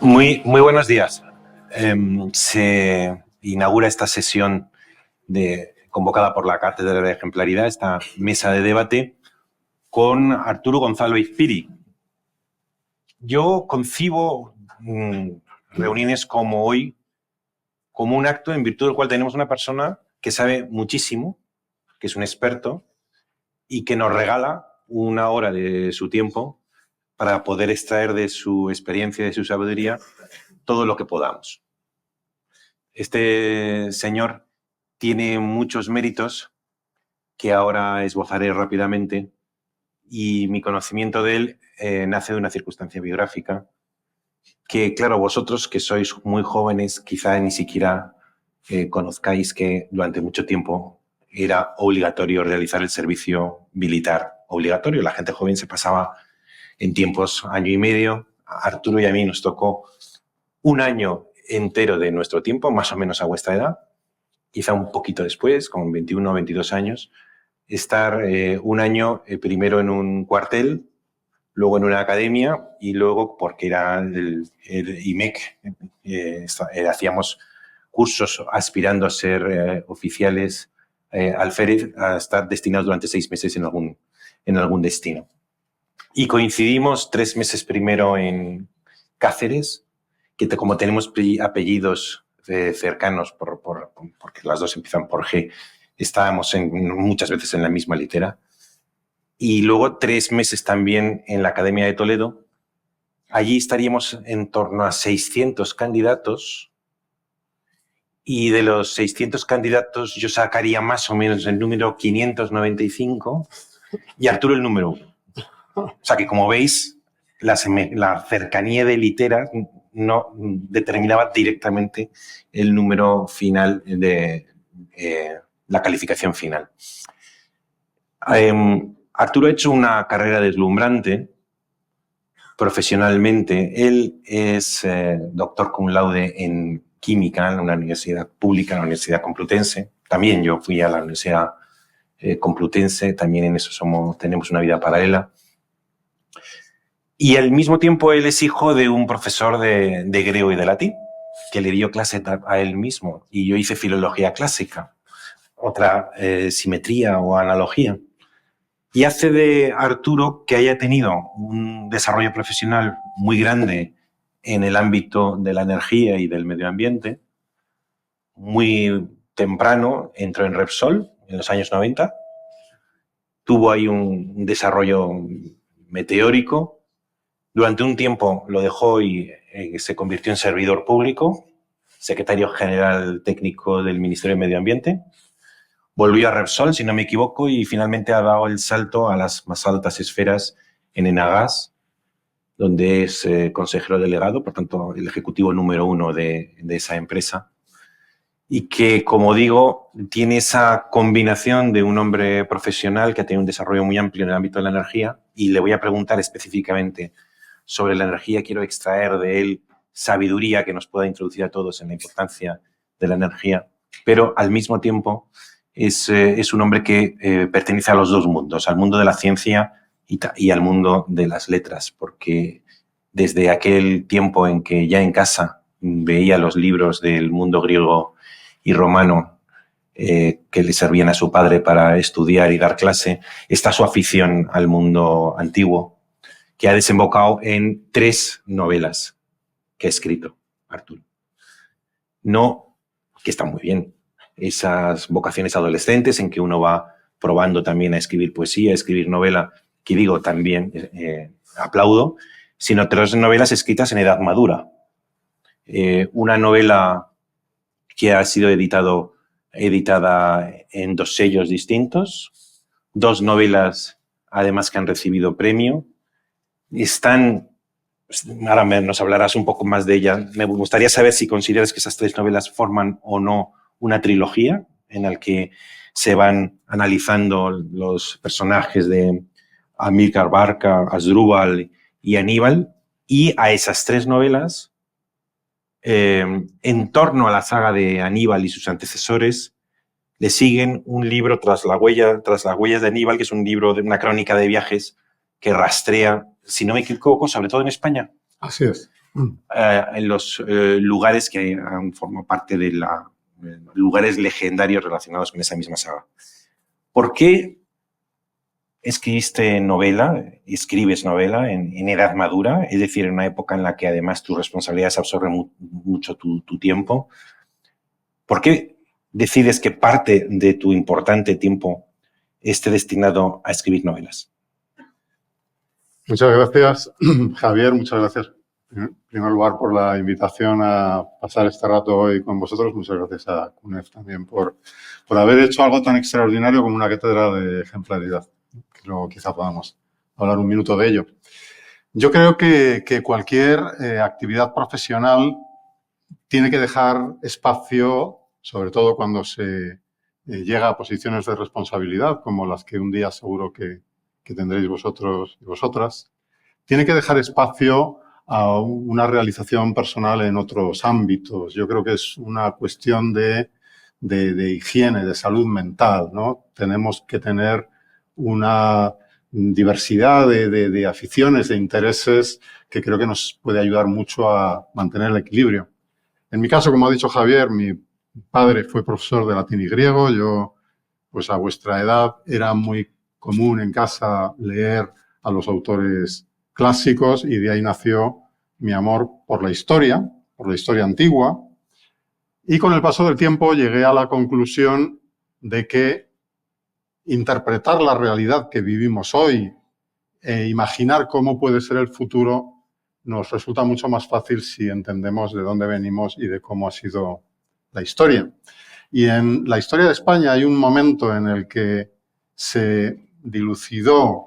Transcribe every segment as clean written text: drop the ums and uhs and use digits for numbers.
Muy buenos días. Se inaugura esta sesión convocada por la Cátedra de Ejemplaridad, esta mesa de debate, con Arturo Gonzalo Izpiri. Yo concibo reuniones como hoy como un acto en virtud del cual tenemos una persona que sabe muchísimo, que es un experto y que nos regala una hora de su tiempo para poder extraer de su experiencia y de su sabiduría todo lo que podamos. Este señor tiene muchos méritos que ahora esbozaré rápidamente, y mi conocimiento de él nace de una circunstancia biográfica que, claro, vosotros que sois muy jóvenes quizá ni siquiera conozcáis que durante mucho tiempo era obligatorio realizar el servicio militar obligatorio. La gente joven se pasaba en tiempos año y medio. A Arturo y a mí nos tocó un año entero de nuestro tiempo, más o menos a vuestra edad, quizá un poquito después, con 21 o 22 años, estar un año primero en un cuartel, luego en una academia y luego, porque era el IMEC, hacíamos cursos aspirando a ser oficiales alférez, a estar destinados durante 6 meses en algún destino. Y coincidimos 3 meses primero en Cáceres, que como tenemos apellidos cercanos, porque las dos empiezan por G, estábamos muchas veces en la misma litera. Y luego 3 meses también en la Academia de Toledo. Allí estaríamos en torno a 600 candidatos, y de los 600 candidatos yo sacaría más o menos el número 595 y Arturo el número 1. O sea que, como veis, la cercanía de literas no determinaba directamente el número final de la calificación final. Arturo ha hecho una carrera deslumbrante profesionalmente. Él es doctor cum laude en química en una universidad pública, en la Universidad Complutense. También yo fui a la Universidad Complutense, también en eso tenemos una vida paralela. Y al mismo tiempo él es hijo de un profesor de griego y de latín, que le dio clase a él mismo. Y yo hice filología clásica, otra simetría o analogía. Y hace de Arturo que haya tenido un desarrollo profesional muy grande en el ámbito de la energía y del medio ambiente. Muy temprano entró en Repsol en los años 90. Tuvo ahí un desarrollo meteórico. Durante un tiempo lo dejó y se convirtió en servidor público, secretario general técnico del Ministerio de Medio Ambiente. Volvió a Repsol, si no me equivoco, y finalmente ha dado el salto a las más altas esferas en Enagas, donde es consejero delegado, por tanto, el ejecutivo número 1 de esa empresa. Y que, como digo, tiene esa combinación de un hombre profesional que ha tenido un desarrollo muy amplio en el ámbito de la energía, y le voy a preguntar específicamente sobre la energía. Quiero extraer de él sabiduría que nos pueda introducir a todos en la importancia de la energía, pero al mismo tiempo es un hombre que pertenece a los dos mundos, al mundo de la ciencia y al mundo de las letras, porque desde aquel tiempo en que ya en casa veía los libros del mundo griego y romano que le servían a su padre para estudiar y dar clase, está su afición al mundo antiguo, que ha desembocado en 3 novelas que ha escrito Arturo. No, que están muy bien, esas vocaciones adolescentes en que uno va probando también a escribir poesía, a escribir novela, que digo también aplaudo, sino 3 novelas escritas en edad madura. Una novela que ha sido editada en 2 sellos distintos, 2 novelas además que han recibido premio. Ahora nos hablarás un poco más de ella. Me gustaría saber si consideras que esas 3 novelas forman o no una trilogía en la que se van analizando los personajes de Amílcar Barca, Asdrúbal y Aníbal, y a esas 3 novelas, en torno a la saga de Aníbal y sus antecesores, le siguen un libro tras las huellas de Aníbal, que es un libro de una crónica de viajes que rastrea, si no me equivoco, sobre todo en España. Así es. en los lugares que han formado parte de lugares legendarios relacionados con esa misma saga. ¿Por qué escribiste novela, escribes novela en edad madura, es decir, en una época en la que además tus responsabilidades absorben mucho tu tiempo? ¿Por qué decides que parte de tu importante tiempo esté destinado a escribir novelas? Muchas gracias, Javier. Muchas gracias, en primer lugar, por la invitación a pasar este rato hoy con vosotros. Muchas gracias a CUNEF también por haber hecho algo tan extraordinario como una cátedra de ejemplaridad. Luego quizá podamos hablar un minuto de ello. Yo creo que cualquier actividad profesional tiene que dejar espacio, sobre todo cuando se llega a posiciones de responsabilidad, como las que un día seguro que tendréis vosotros y vosotras, tiene que dejar espacio a una realización personal en otros ámbitos. Yo creo que es una cuestión de higiene, de salud mental, ¿no? Tenemos que tener una diversidad de aficiones, de intereses, que creo que nos puede ayudar mucho a mantener el equilibrio. En mi caso, como ha dicho Javier, mi padre fue profesor de latín y griego. Yo, pues a vuestra edad, era muy común en casa leer a los autores clásicos y de ahí nació mi amor por la historia antigua. Y con el paso del tiempo llegué a la conclusión de que interpretar la realidad que vivimos hoy e imaginar cómo puede ser el futuro nos resulta mucho más fácil si entendemos de dónde venimos y de cómo ha sido la historia. Y en la historia de España hay un momento en el que se dilucidó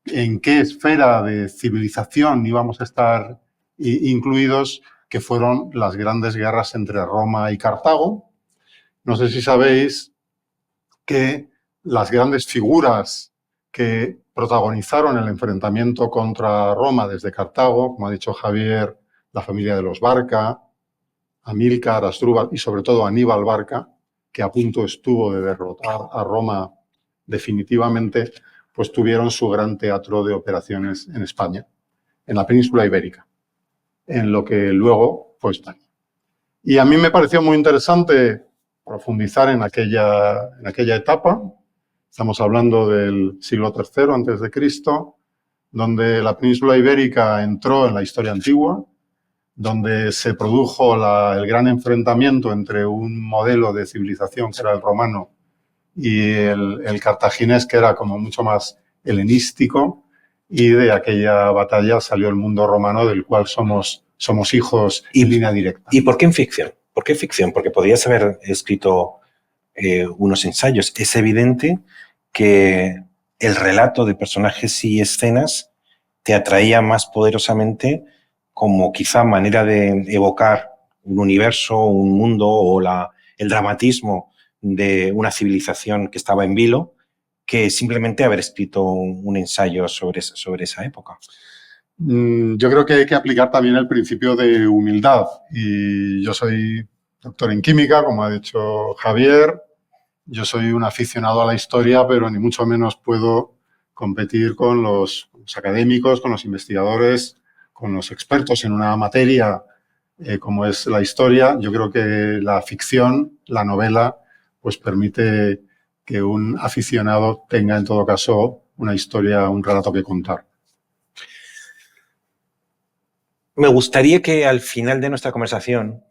en qué esfera de civilización íbamos a estar incluidos, que fueron las grandes guerras entre Roma y Cartago. No sé si sabéis que las grandes figuras que protagonizaron el enfrentamiento contra Roma desde Cartago, como ha dicho Javier, la familia de los Barca, Amílcar, Asdrúbal y sobre todo Aníbal Barca, que a punto estuvo de derrotar a Roma definitivamente, pues tuvieron su gran teatro de operaciones en España, en la península ibérica, en lo que luego fue España. Y a mí me pareció muy interesante profundizar en aquella etapa. Estamos hablando del siglo III antes de Cristo, donde la península ibérica entró en la historia antigua, donde se produjo el gran enfrentamiento entre un modelo de civilización que era el romano y el cartaginés, que era como mucho más helenístico, y de aquella batalla salió el mundo romano, del cual somos hijos en línea directa. ¿Y por qué en ficción? ¿Por qué ficción? Porque podrías haber escrito unos ensayos. Es evidente que el relato de personajes y escenas te atraía más poderosamente como quizá manera de evocar un universo, un mundo o el dramatismo de una civilización que estaba en vilo, que simplemente haber escrito un ensayo sobre esa época. Yo creo que hay que aplicar también el principio de humildad. Y yo soy doctor en química, como ha dicho Javier. Yo soy un aficionado a la historia, pero ni mucho menos puedo competir con los académicos, con los investigadores, con los expertos en una materia como es la historia. Yo creo que la ficción, la novela, pues permite que un aficionado tenga en todo caso una historia, un relato que contar. Me gustaría que al final de nuestra conversación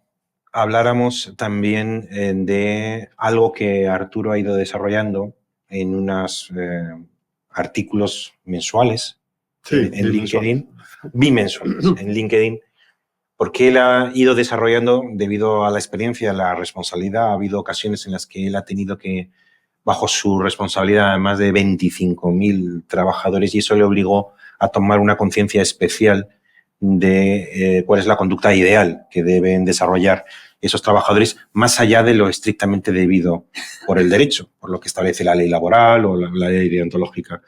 habláramos también de algo que Arturo ha ido desarrollando en unos artículos mensuales en LinkedIn, bimensuales en LinkedIn, porque él ha ido desarrollando, debido a la experiencia, la responsabilidad, ha habido ocasiones en las que él ha tenido que, bajo su responsabilidad, más de 25.000 trabajadores, y eso le obligó a tomar una conciencia especial de cuál es la conducta ideal que deben desarrollar esos trabajadores, más allá de lo estrictamente debido por el derecho, por lo que establece la ley laboral o la ley deontológica.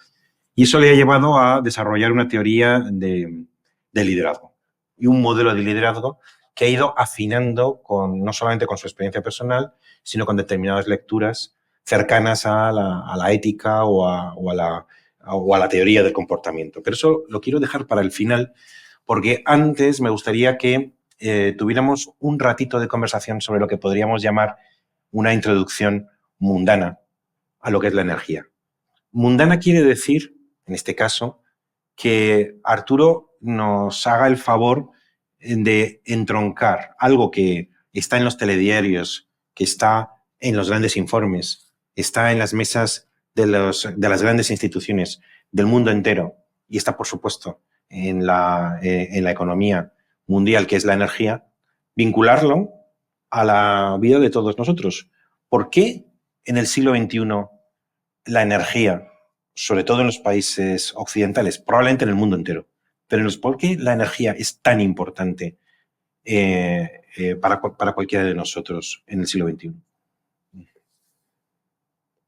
Y eso le ha llevado a desarrollar una teoría de liderazgo y un modelo de liderazgo que ha ido afinando no solamente con su experiencia personal, sino con determinadas lecturas cercanas a la ética o a la teoría del comportamiento. Pero eso lo quiero dejar para el final, porque antes me gustaría que tuviéramos un ratito de conversación sobre lo que podríamos llamar una introducción mundana a lo que es la energía. Mundana quiere decir, en este caso, que Arturo nos haga el favor de entroncar algo que está en los telediarios, que está en los grandes informes, está en las mesas de las grandes instituciones del mundo entero y está, por supuesto, en la economía mundial, que es la energía, vincularlo a la vida de todos nosotros. ¿Por qué en el siglo XXI la energía, sobre todo en los países occidentales, probablemente en el mundo entero, pero ¿por qué la energía es tan importante para cualquiera de nosotros en el siglo XXI?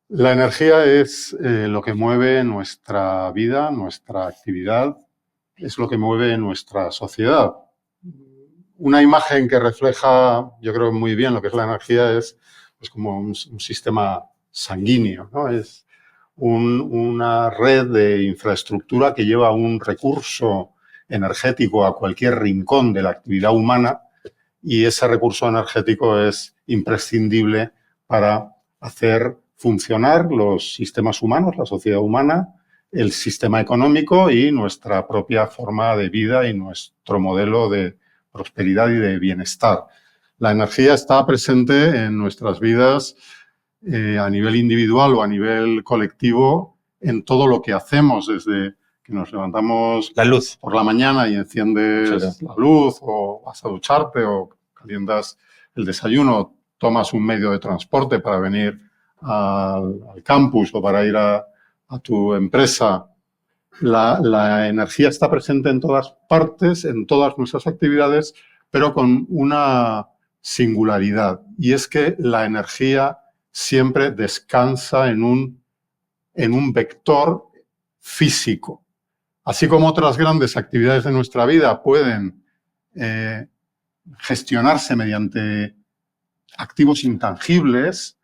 La energía es lo que mueve nuestra vida, nuestra actividad, es lo que mueve nuestra sociedad. Una imagen que refleja, yo creo, muy bien lo que es la energía es como un sistema sanguíneo, ¿no? Es una red de infraestructura que lleva un recurso energético a cualquier rincón de la actividad humana y ese recurso energético es imprescindible para hacer funcionar los sistemas humanos, la sociedad humana, el sistema económico y nuestra propia forma de vida y nuestro modelo de prosperidad y de bienestar. La energía está presente en nuestras vidas a nivel individual o a nivel colectivo en todo lo que hacemos, desde que nos levantamos la luz por la mañana y enciendes la luz, o vas a ducharte, o calientas el desayuno, tomas un medio de transporte para venir al campus o para ir a tu empresa. La energía está presente en todas partes, en todas nuestras actividades, pero con una singularidad, y es que la energía siempre descansa en un vector físico. Así como otras grandes actividades de nuestra vida pueden gestionarse mediante activos intangibles,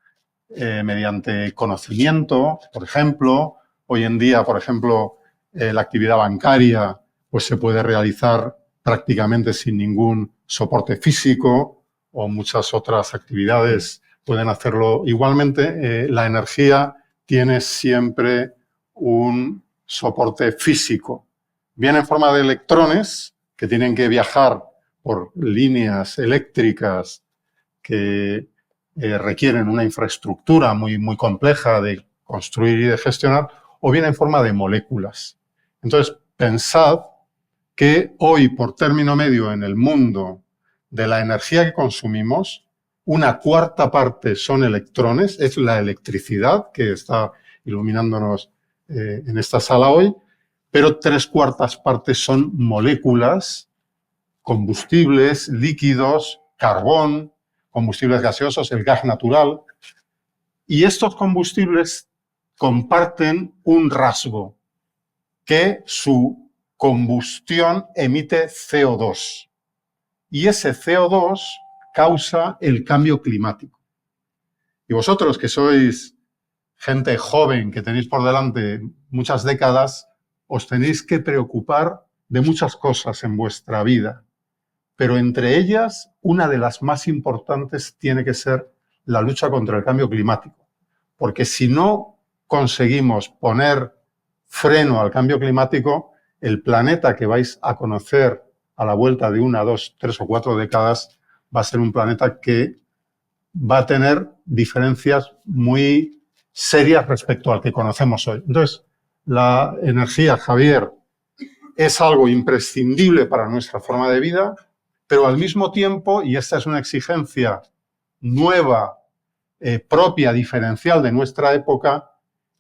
mediante conocimiento, por ejemplo. Hoy en día, por ejemplo, la actividad bancaria pues se puede realizar prácticamente sin ningún soporte físico, o muchas otras actividades pueden hacerlo igualmente. La energía tiene siempre un soporte físico, bien en forma de electrones que tienen que viajar por líneas eléctricas que requieren una infraestructura muy compleja de construir y de gestionar, o bien en forma de moléculas. Entonces, pensad que hoy, por término medio en el mundo, de la energía que consumimos, una cuarta parte son electrones, es la electricidad que está iluminándonos en esta sala hoy, pero 3/4 partes son moléculas, combustibles, líquidos, carbón, combustibles gaseosos, el gas natural. Y estos combustibles comparten un rasgo, que su combustión emite CO2. Y ese CO2 causa el cambio climático. Y vosotros, que sois gente joven, que tenéis por delante muchas décadas, os tenéis que preocupar de muchas cosas en vuestra vida. Pero entre ellas, una de las más importantes tiene que ser la lucha contra el cambio climático. Porque si no conseguimos poner freno al cambio climático, el planeta que vais a conocer a la vuelta de 1, 2, 3 o 4 décadas va a ser un planeta que va a tener diferencias muy serias respecto al que conocemos hoy. Entonces, la energía, Javier, es algo imprescindible para nuestra forma de vida, pero al mismo tiempo, y esta es una exigencia nueva, propia, diferencial de nuestra época,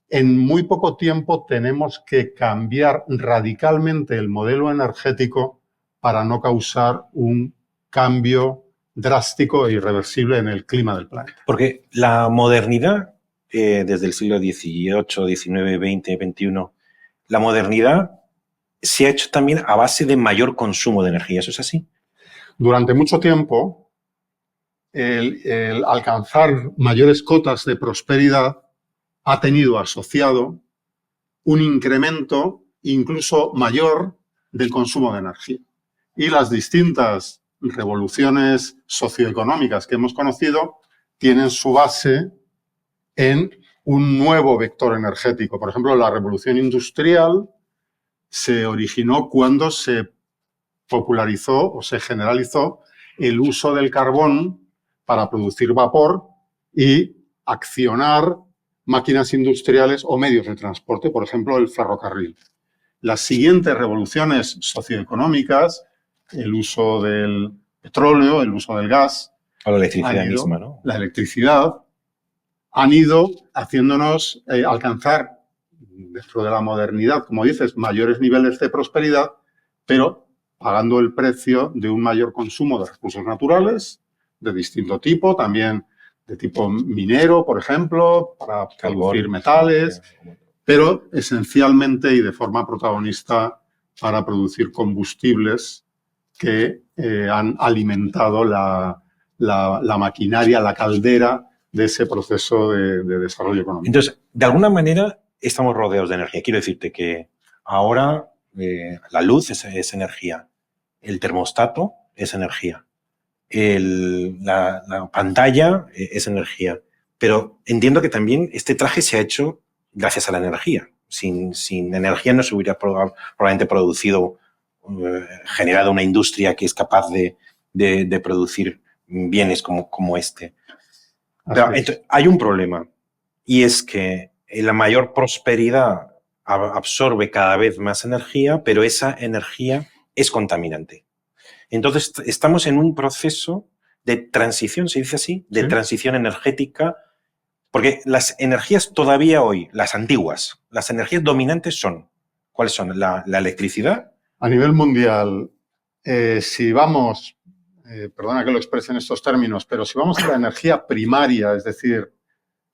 en muy poco tiempo tenemos que cambiar radicalmente el modelo energético para no causar un cambio drástico e irreversible en el clima del planeta. Porque la modernidad, desde el siglo XVIII, XIX, XX, XXI, la modernidad se ha hecho también a base de mayor consumo de energía. ¿Eso es así? Durante mucho tiempo, el alcanzar mayores cotas de prosperidad ha tenido asociado un incremento incluso mayor del consumo de energía. y las distintas revoluciones socioeconómicas que hemos conocido tienen su base en un nuevo vector energético. Por ejemplo, la revolución industrial se originó cuando se popularizó o se generalizó el uso del carbón para producir vapor y accionar máquinas industriales o medios de transporte, por ejemplo, el ferrocarril. Las siguientes revoluciones socioeconómicas, el uso del petróleo, el uso del gas, o la electricidad misma, ¿no? La electricidad, han ido haciéndonos alcanzar, dentro de la modernidad, como dices, mayores niveles de prosperidad, pero pagando el precio de un mayor consumo de recursos naturales de distinto tipo, también de tipo minero, por ejemplo, para producir metales, pero esencialmente y de forma protagonista para producir combustibles que han alimentado la maquinaria, la caldera de ese proceso de desarrollo económico. Entonces, de alguna manera estamos rodeados de energía. Quiero decirte que ahora la luz es energía, el termostato es energía, la pantalla es energía, pero entiendo que también este traje se ha hecho gracias a la energía. Sin energía no se hubiera probablemente producido, generado una industria que es capaz de producir bienes como este. Pero, entonces, hay un problema, y es que la mayor prosperidad absorbe cada vez más energía, pero esa energía es contaminante. Entonces, estamos en un proceso de transición, ¿se dice así? De transición energética, porque las energías todavía hoy, las antiguas, las energías dominantes son, ¿cuáles son? La electricidad. A nivel mundial, si vamos, perdona que lo exprese en estos términos, pero si vamos a la energía primaria, es decir,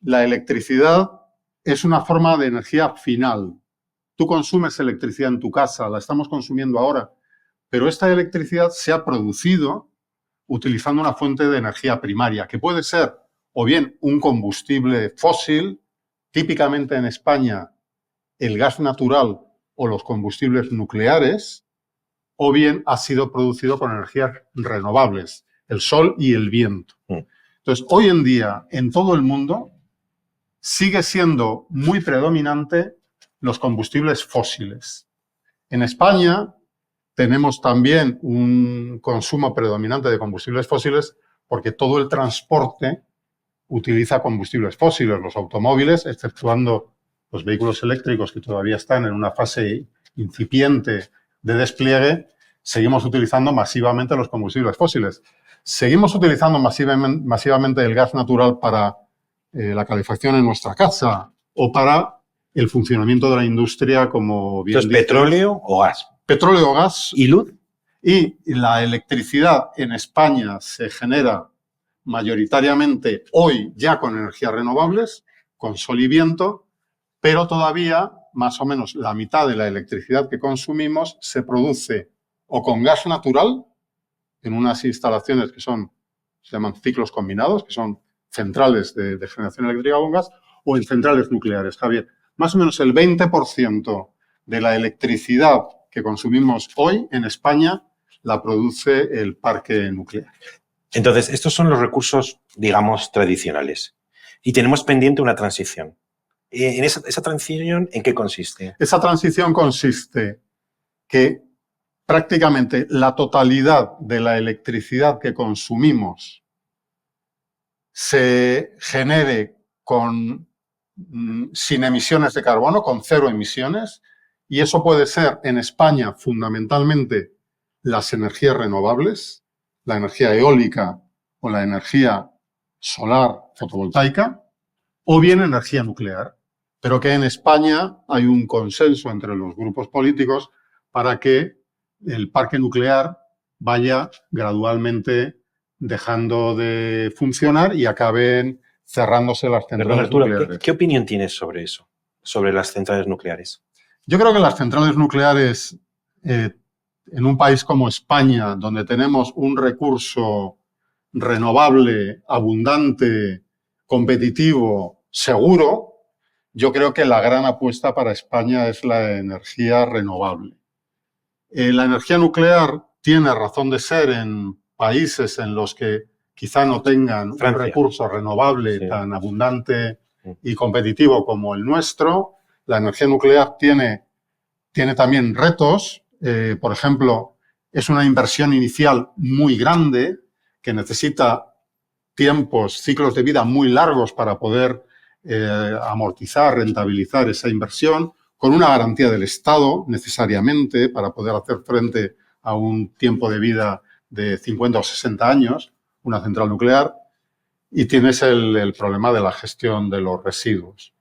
la electricidad es una forma de energía final. Tú consumes electricidad en tu casa, la estamos consumiendo ahora, pero esta electricidad se ha producido utilizando una fuente de energía primaria, que puede ser o bien un combustible fósil, típicamente en España el gas natural o los combustibles nucleares, o bien ha sido producido con energías renovables, el sol y el viento. Entonces, hoy en día, en todo el mundo, sigue siendo muy predominante los combustibles fósiles. En España tenemos también un consumo predominante de combustibles fósiles porque todo el transporte utiliza combustibles fósiles, los automóviles, exceptuando los vehículos eléctricos que todavía están en una fase incipiente de despliegue, seguimos utilizando masivamente los combustibles fósiles. Seguimos utilizando masivamente el gas natural para la calefacción en nuestra casa o para el funcionamiento de la industria, como bien dices. Entonces, ¿petróleo o gas? Petróleo o gas. ¿Y luz? Y la electricidad en España se genera mayoritariamente hoy ya con energías renovables, con sol y viento, pero todavía más o menos la mitad de la electricidad que consumimos se produce o con gas natural, en unas instalaciones que se llaman ciclos combinados, que son centrales de generación eléctrica con gas, o en centrales nucleares. Javier, más o menos el 20% de la electricidad que consumimos hoy en España la produce el parque nuclear. Entonces, estos son los recursos, digamos, tradicionales. Y tenemos pendiente una transición. ¿En esa transición en qué consiste? Esa transición consiste que prácticamente la totalidad de la electricidad que consumimos se genere sin emisiones de carbono, con cero emisiones, y eso puede ser en España fundamentalmente las energías renovables, la energía eólica o la energía solar fotovoltaica, o bien energía nuclear, pero que en España hay un consenso entre los grupos políticos para que el parque nuclear vaya gradualmente dejando de funcionar y acaben cerrándose las centrales nucleares. ¿Qué opinión tienes sobre eso, sobre las centrales nucleares? Yo creo que las centrales nucleares, en un país como España, donde tenemos un recurso renovable, abundante, competitivo, seguro, yo creo que la gran apuesta para España es la energía renovable. La energía nuclear tiene razón de ser en países en los que quizá no tengan Francia. un recurso renovable tan abundante y competitivo como el nuestro. La energía nuclear tiene también retos. Por ejemplo, es una inversión inicial muy grande que necesita ciclos de vida muy largos para poder amortizar, rentabilizar esa inversión, con una garantía del Estado necesariamente para poder hacer frente a un tiempo de vida de 50 o 60 años, una central nuclear, y tienes el problema de la gestión de los residuos.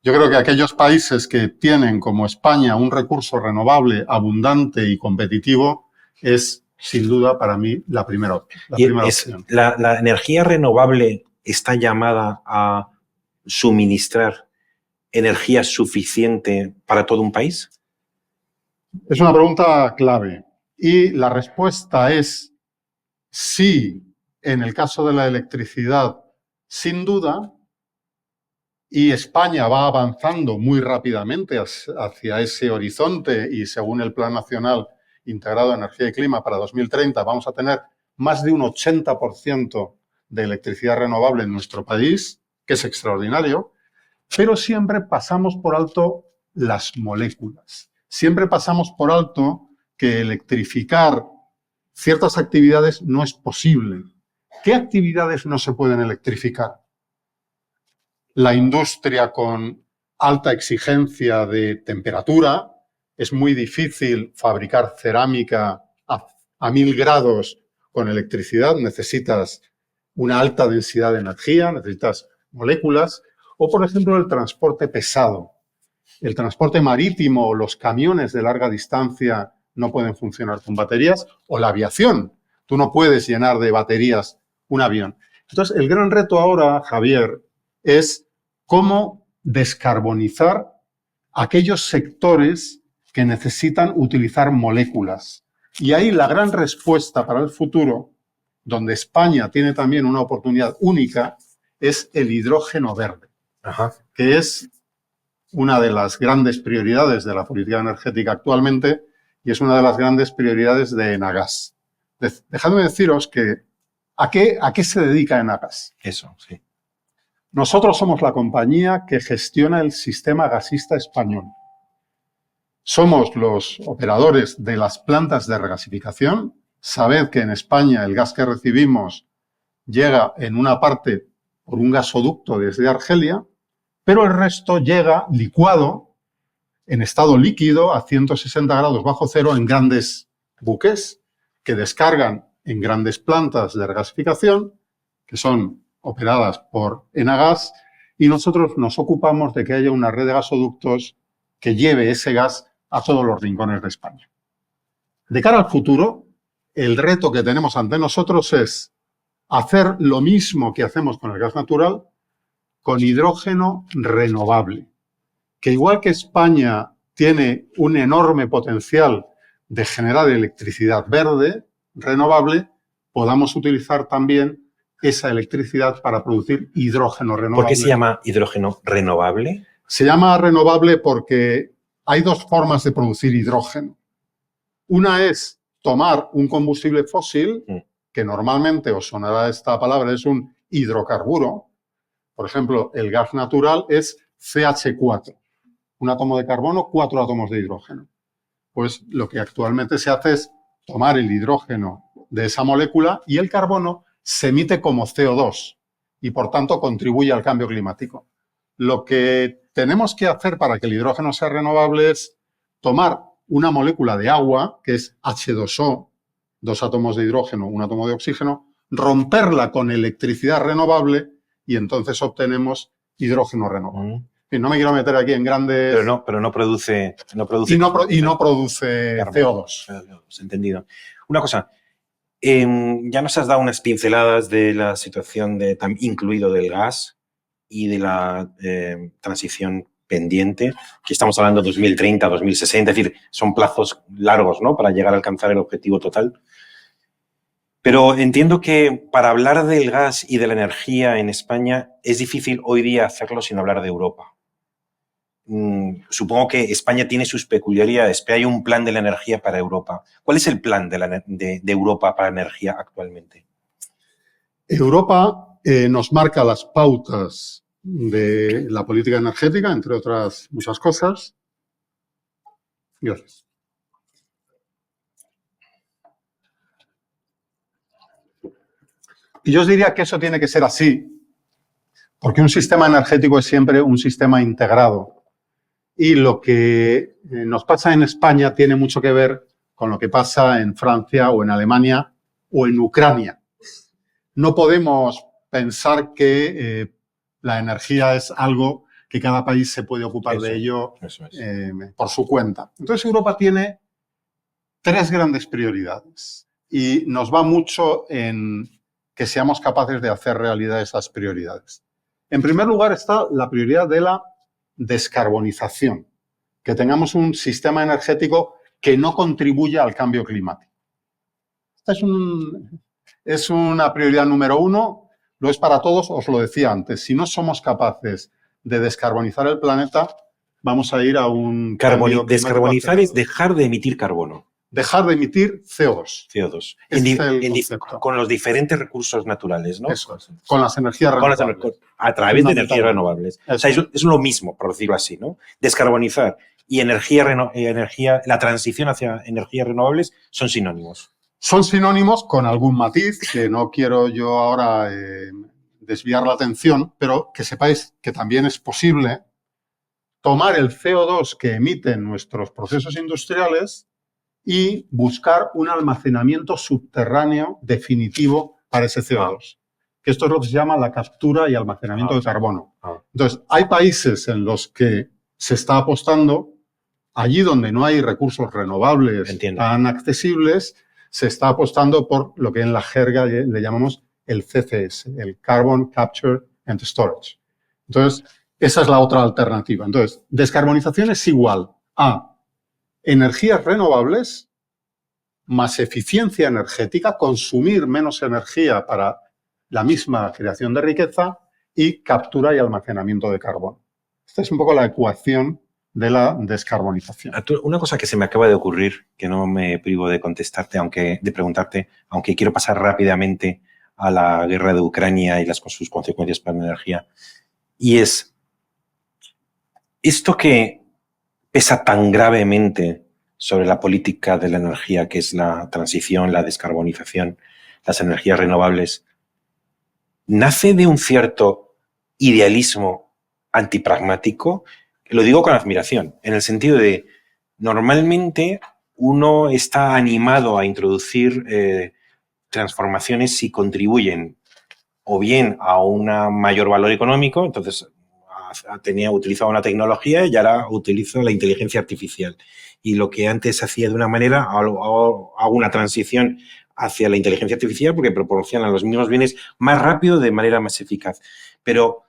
Yo creo que aquellos países que tienen, como España, un recurso renovable abundante y competitivo es, sin duda, para mí, la primera opción. ¿La energía renovable está llamada a suministrar energía suficiente para todo un país? Es una pregunta clave. Y la respuesta es sí, en el caso de la electricidad, sin duda, y España va avanzando muy rápidamente hacia ese horizonte y según el Plan Nacional Integrado de Energía y Clima para 2030 vamos a tener más de un 80% de electricidad renovable en nuestro país, que es extraordinario, pero siempre pasamos por alto las moléculas. Siempre pasamos por alto que electrificar ciertas actividades no es posible. ¿Qué actividades no se pueden electrificar? La industria con alta exigencia de temperatura. Es muy difícil fabricar cerámica a 1000 grados con electricidad. Necesitas una alta densidad de energía, necesitas moléculas. O, por ejemplo, el transporte pesado. El transporte marítimo o los camiones de larga distancia no pueden funcionar con baterías. O la aviación. Tú no puedes llenar de baterías un avión. Entonces, el gran reto ahora, Javier, es cómo descarbonizar aquellos sectores que necesitan utilizar moléculas. Y ahí la gran respuesta para el futuro, donde España tiene también una oportunidad única, es el hidrógeno verde, que es una de las grandes prioridades de la política energética actualmente y es una de las grandes prioridades de Enagás. Dejadme deciros que ¿a qué se dedica Enagás? Eso, sí. Nosotros somos la compañía que gestiona el sistema gasista español. Somos los operadores de las plantas de regasificación. Sabed que en España el gas que recibimos llega en una parte por un gasoducto desde Argelia, pero el resto llega licuado en estado líquido a 160 grados bajo cero en grandes buques que descargan en grandes plantas de regasificación, que son operadas por Enagás, y nosotros nos ocupamos de que haya una red de gasoductos que lleve ese gas a todos los rincones de España. De cara al futuro, el reto que tenemos ante nosotros es hacer lo mismo que hacemos con el gas natural, con hidrógeno renovable. Que igual que España tiene un enorme potencial de generar electricidad verde, renovable, podamos utilizar también esa electricidad para producir hidrógeno renovable. ¿Por qué se llama hidrógeno renovable? Se llama renovable porque hay dos formas de producir hidrógeno. Una es tomar un combustible fósil, que normalmente os sonará esta palabra, es un hidrocarburo. Por ejemplo, el gas natural es CH4. Un átomo de carbono, 4 átomos de hidrógeno. Pues lo que actualmente se hace es tomar el hidrógeno de esa molécula y el carbono se emite como CO2 y, por tanto, contribuye al cambio climático. Lo que tenemos que hacer para que el hidrógeno sea renovable es tomar una molécula de agua, que es H2O, 2 átomos de hidrógeno, 1 átomo de oxígeno, romperla con electricidad renovable y entonces obtenemos hidrógeno renovable. Y no me quiero meter aquí en grandes... Pero no produce... Y no produce CO2. Entendido. Una cosa, ya nos has dado unas pinceladas de la situación incluido del gas y de la transición pendiente, que estamos hablando de 2030, 2060, es decir, son plazos largos, ¿no?, para llegar a alcanzar el objetivo total. Pero entiendo que para hablar del gas y de la energía en España es difícil hoy día hacerlo sin hablar de Europa. supongo que España tiene sus peculiaridades, pero hay un plan de la energía para Europa. ¿Cuál es el plan de Europa para la energía actualmente? Europa nos marca las pautas de la política energética, entre otras muchas cosas. Gracias. Y yo os diría que eso tiene que ser así, porque un sistema energético es siempre un sistema integrado. Y lo que nos pasa en España tiene mucho que ver con lo que pasa en Francia o en Alemania o en Ucrania. No podemos pensar que la energía es algo que cada país se puede ocupar de ello por su cuenta. Entonces Europa tiene 3 grandes prioridades y nos va mucho en que seamos capaces de hacer realidad esas prioridades. En primer lugar está la prioridad de la descarbonización, que tengamos un sistema energético que no contribuya al cambio climático. Esta es una prioridad número 1, lo es para todos, os lo decía antes. Si no somos capaces de descarbonizar el planeta, vamos a ir a un cambio climático. Descarbonizar es dejar de emitir carbono. Dejar de emitir CO2. Con los diferentes recursos naturales, ¿no? Eso es. Con las energías renovables. A través de energías renovables. O sea, es lo mismo, por decirlo así, ¿no? Descarbonizar y la transición hacia energías renovables son sinónimos. Son sinónimos con algún matiz, que no quiero yo ahora desviar la atención, pero que sepáis que también es posible tomar el CO2 que emiten nuestros procesos industriales y buscar un almacenamiento subterráneo definitivo para ese CO2. Que esto es lo que se llama la captura y almacenamiento de carbono. Entonces, hay países en los que se está apostando, allí donde no hay recursos renovables tan accesibles, se está apostando por lo que en la jerga le llamamos el CCS, el Carbon Capture and Storage. Entonces, esa es la otra alternativa. Entonces, descarbonización es igual a energías renovables más eficiencia energética, consumir menos energía para la misma creación de riqueza y captura y almacenamiento de carbono. Esta es un poco la ecuación de la descarbonización. Una cosa que se me acaba de ocurrir, que no me privo de contestarte, de preguntarte, aunque quiero pasar rápidamente a la guerra de Ucrania y sus consecuencias para la energía, y es esto que pesa tan gravemente sobre la política de la energía, que es la transición, la descarbonización, las energías renovables, nace de un cierto idealismo antipragmático. Lo digo con admiración, en el sentido de, normalmente uno está animado a introducir transformaciones si contribuyen o bien a un mayor valor económico, entonces utilizaba una tecnología y ahora utilizo la inteligencia artificial. Y lo que antes hacía de una manera, hago una transición hacia la inteligencia artificial porque proporciona los mismos bienes más rápido, de manera más eficaz. Pero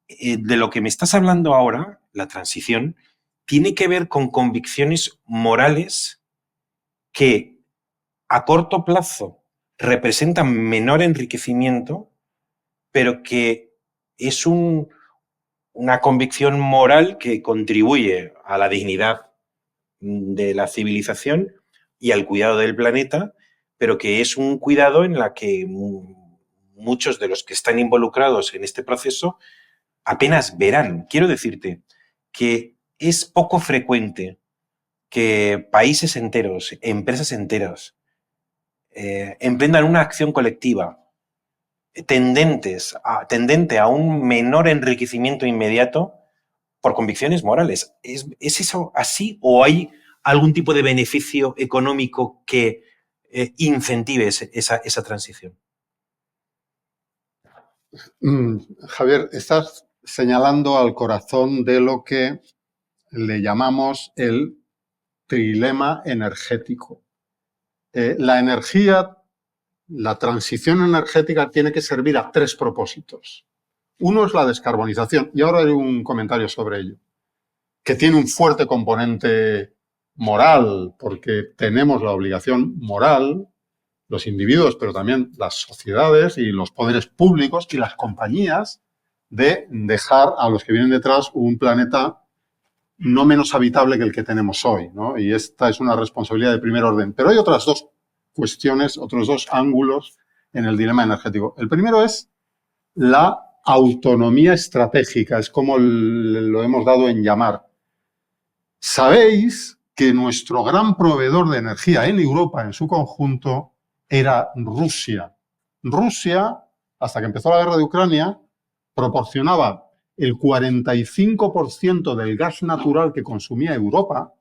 de lo que me estás hablando ahora, la transición, tiene que ver con convicciones morales que a corto plazo representan menor enriquecimiento, pero que es una convicción moral que contribuye a la dignidad de la civilización y al cuidado del planeta, pero que es un cuidado en la que muchos de los que están involucrados en este proceso apenas verán. Quiero decirte que es poco frecuente que países enteros, empresas enteras, emprendan una acción colectiva tendente a un menor enriquecimiento inmediato por convicciones morales. ¿Es eso así o hay algún tipo de beneficio económico que incentive esa transición? Javier, estás señalando al corazón de lo que le llamamos el trilema energético. La energía, la transición energética tiene que servir a 3 propósitos. Uno es la descarbonización, y ahora hay un comentario sobre ello, que tiene un fuerte componente moral, porque tenemos la obligación moral, los individuos, pero también las sociedades y los poderes públicos y las compañías, de dejar a los que vienen detrás un planeta no menos habitable que el que tenemos hoy, ¿no? Y esta es una responsabilidad de primer orden. Pero hay otras dos cuestiones, otros dos ángulos en el dilema energético. El primero es la autonomía estratégica, es como lo hemos dado en llamar. Sabéis que nuestro gran proveedor de energía en Europa, en su conjunto, era Rusia. Rusia, hasta que empezó la guerra de Ucrania, proporcionaba el 45% del gas natural que consumía Europa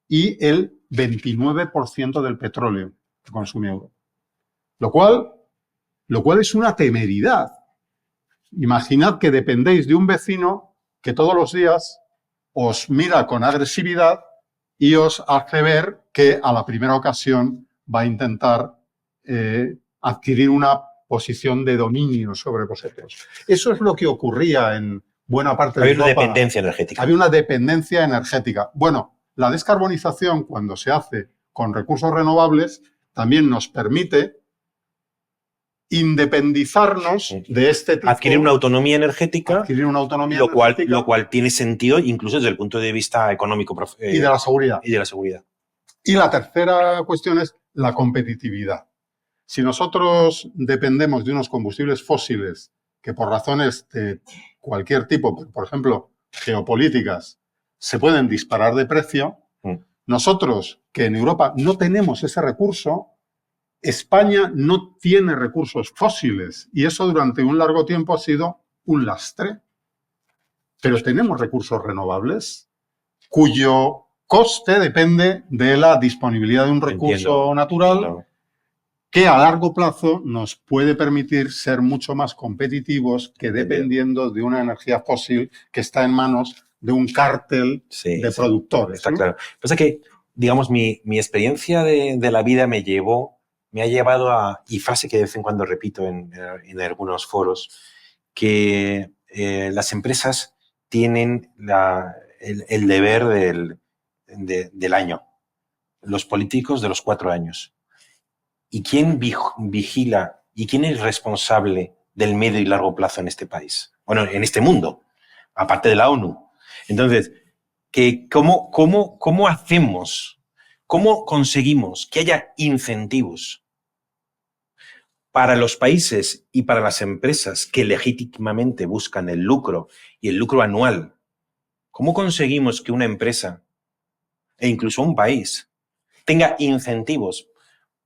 y el 29% del petróleo que consumía Europa. Lo cual es una temeridad. Imaginad que dependéis de un vecino que todos los días os mira con agresividad y os hace ver que a la primera ocasión va a intentar adquirir una posición de dominio sobre vosotros. Eso es lo que ocurría en buena parte de Europa. Había una dependencia energética. Había una dependencia energética. Bueno, la descarbonización, cuando se hace con recursos renovables, también nos permite independizarnos de este tipo. Adquirir una autonomía energética, lo cual tiene sentido incluso desde el punto de vista económico y de la seguridad. Y de la seguridad. Y la tercera cuestión es la competitividad. Si nosotros dependemos de unos combustibles fósiles que por razones de cualquier tipo, por ejemplo, geopolíticas, se pueden disparar de precio, nosotros, que en Europa no tenemos ese recurso, España no tiene recursos fósiles y eso durante un largo tiempo ha sido un lastre. Pero tenemos recursos renovables cuyo coste depende de la disponibilidad de un recurso natural que a largo plazo nos puede permitir ser mucho más competitivos que dependiendo de una energía fósil que está en manos de un cártel de productores. Está claro. Pasa que, digamos, mi experiencia de la vida me ha llevado a, y frase que de vez en cuando repito en algunos foros, que las empresas tienen el deber del año, los políticos de los 4 años. ¿Y quién vigila y quién es responsable del medio y largo plazo en este país? Bueno, en este mundo, aparte de la ONU. Entonces, ¿cómo hacemos, cómo conseguimos que haya incentivos para los países y para las empresas que legítimamente buscan el lucro y el lucro anual? ¿Cómo conseguimos que una empresa e incluso un país tenga incentivos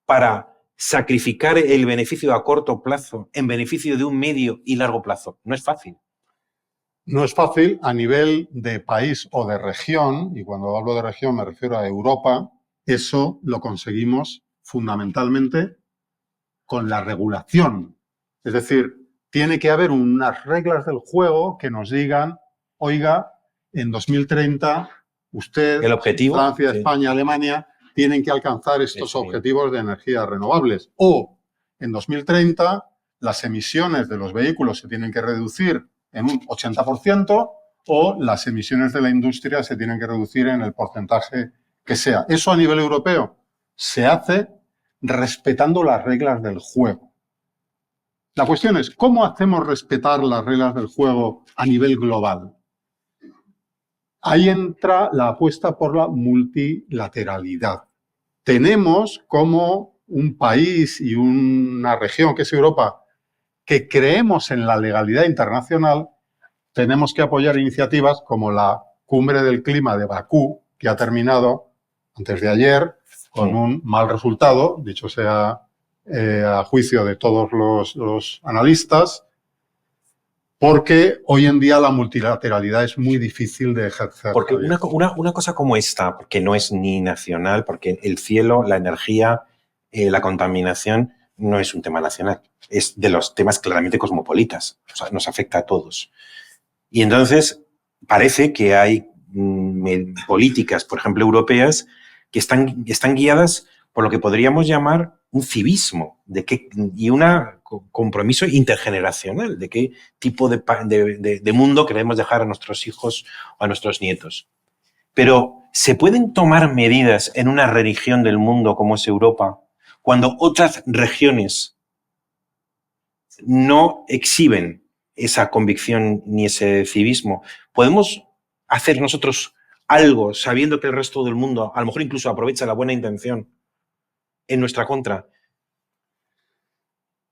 para sacrificar el beneficio a corto plazo en beneficio de un medio y largo plazo? No es fácil. No es fácil a nivel de país o de región, y cuando hablo de región me refiero a Europa, eso lo conseguimos fundamentalmente con la regulación. Es decir, tiene que haber unas reglas del juego que nos digan, oiga, en 2030 usted, el objetivo, Francia, España, Alemania, tienen que alcanzar estos objetivos de energías renovables. O en 2030 las emisiones de los vehículos se tienen que reducir en un 80% o las emisiones de la industria se tienen que reducir en el porcentaje que sea. Eso a nivel europeo se hace respetando las reglas del juego. La cuestión es, ¿cómo hacemos respetar las reglas del juego a nivel global? Ahí entra la apuesta por la multilateralidad. Tenemos como un país y una región que es Europa que creemos en la legalidad internacional, tenemos que apoyar iniciativas como la Cumbre del Clima de Bakú, que ha terminado antes de ayer con un mal resultado, dicho sea a juicio de todos los analistas, porque hoy en día la multilateralidad es muy difícil de ejercer. Porque una cosa como esta, que no es ni nacional, porque el cielo, la energía, la contaminación no es un tema nacional, es de los temas claramente cosmopolitas, o sea, nos afecta a todos. Y entonces parece que hay políticas, por ejemplo, europeas, que están guiadas por lo que podríamos llamar un civismo y un compromiso intergeneracional de qué tipo de mundo queremos dejar a nuestros hijos o a nuestros nietos. Pero ¿se pueden tomar medidas en una región del mundo como es Europa cuando otras regiones no exhiben esa convicción ni ese civismo? ¿Podemos hacer nosotros algo sabiendo que el resto del mundo a lo mejor incluso aprovecha la buena intención en nuestra contra?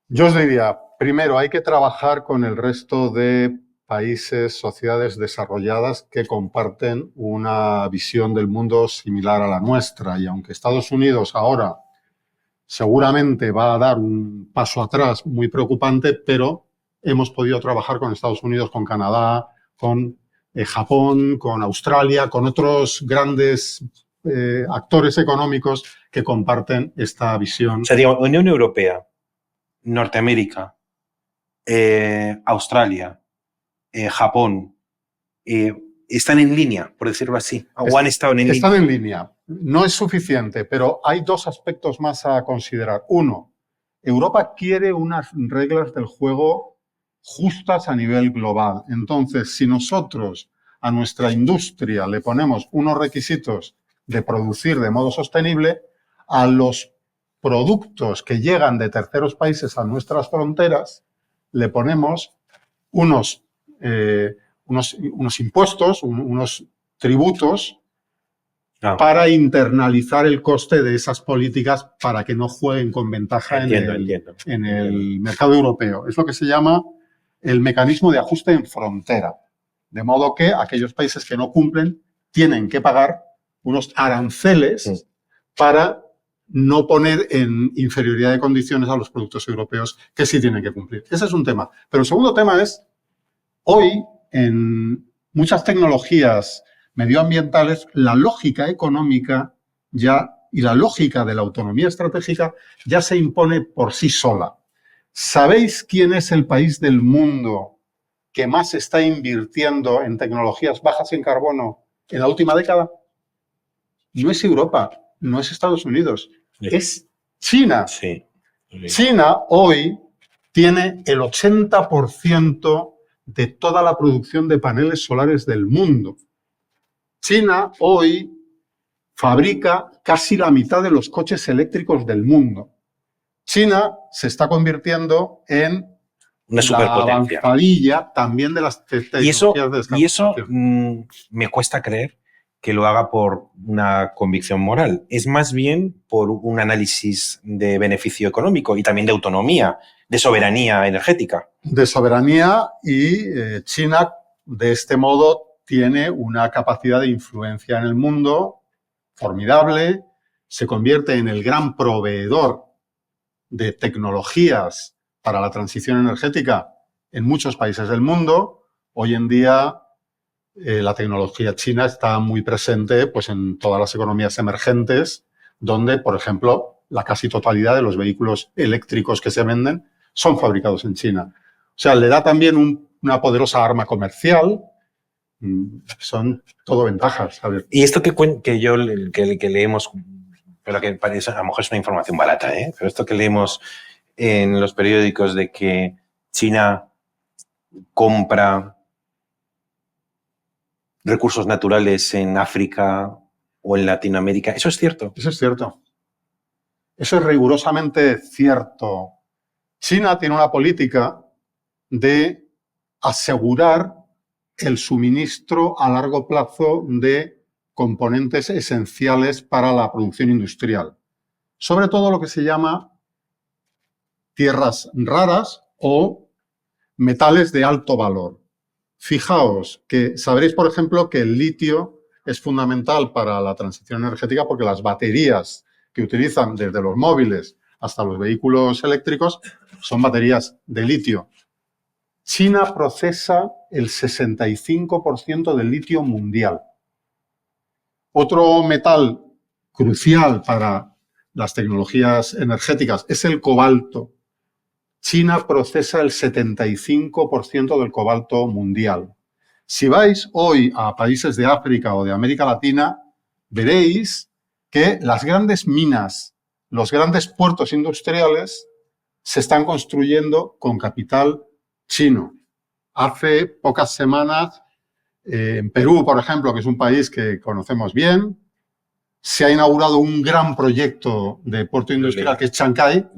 Yo os diría, primero, hay que trabajar con el resto de países, sociedades desarrolladas que comparten una visión del mundo similar a la nuestra. Y aunque Estados Unidos ahora seguramente va a dar un paso atrás muy preocupante, pero hemos podido trabajar con Estados Unidos, con Canadá, con Japón, con Australia, con otros grandes actores económicos que comparten esta visión. O sea, digo, Unión Europea, Norteamérica, Australia, Japón, están en línea, por decirlo así, o han estado en línea. Están en línea. No es suficiente, pero hay dos aspectos más a considerar. Uno, Europa quiere unas reglas del juego justas a nivel global. Entonces, si nosotros a nuestra industria le ponemos unos requisitos de producir de modo sostenible, a los productos que llegan de terceros países a nuestras fronteras le ponemos unos impuestos, unos tributos para internalizar el coste de esas políticas para que no jueguen con ventaja en el mercado europeo. Es lo que se llama el mecanismo de ajuste en frontera. De modo que aquellos países que no cumplen tienen que pagar unos aranceles para no poner en inferioridad de condiciones a los productos europeos que sí tienen que cumplir. Ese es un tema. Pero el segundo tema es, hoy, en muchas tecnologías medioambientales, la lógica económica ya y la lógica de la autonomía estratégica ya se impone por sí sola. ¿Sabéis quién es el país del mundo que más está invirtiendo en tecnologías bajas en carbono en la última década? No es Europa, no es Estados Unidos, es China. Sí. China hoy tiene el 80% de toda la producción de paneles solares del mundo. China hoy fabrica casi la mitad de los coches eléctricos del mundo. China se está convirtiendo en una superpotencia. La avanzadilla también de las tecnologías de descarbonización. Y eso me cuesta creer que lo haga por una convicción moral. Es más bien por un análisis de beneficio económico y también de autonomía, de soberanía energética. De soberanía y China, de este modo, tiene una capacidad de influencia en el mundo formidable, se convierte en el gran proveedor de tecnologías para la transición energética en muchos países del mundo. Hoy en día la tecnología china está muy presente pues, en todas las economías emergentes, donde, por ejemplo, la casi totalidad de los vehículos eléctricos que se venden son fabricados en China. O sea, le da también una poderosa arma comercial. Son todo ventajas. ¿Sabes? Y esto que leemos, pero que parece, a lo mejor es una información barata, pero esto que leemos en los periódicos de que China compra recursos naturales en África o en Latinoamérica, ¿eso es cierto? Eso es cierto. Eso es rigurosamente cierto. China tiene una política de asegurar el suministro a largo plazo de componentes esenciales para la producción industrial. Sobre todo lo que se llama tierras raras o metales de alto valor. Fijaos que sabréis, por ejemplo, que el litio es fundamental para la transición energética porque las baterías que utilizan desde los móviles hasta los vehículos eléctricos son baterías de litio. China procesa el 65% del litio mundial. Otro metal crucial para las tecnologías energéticas es el cobalto. China procesa el 75% del cobalto mundial. Si vais hoy a países de África o de América Latina, veréis que las grandes minas, los grandes puertos industriales se están construyendo con capital chino. Hace pocas semanas, en Perú, por ejemplo, que es un país que conocemos bien, se ha inaugurado un gran proyecto de puerto industrial que es Chancay,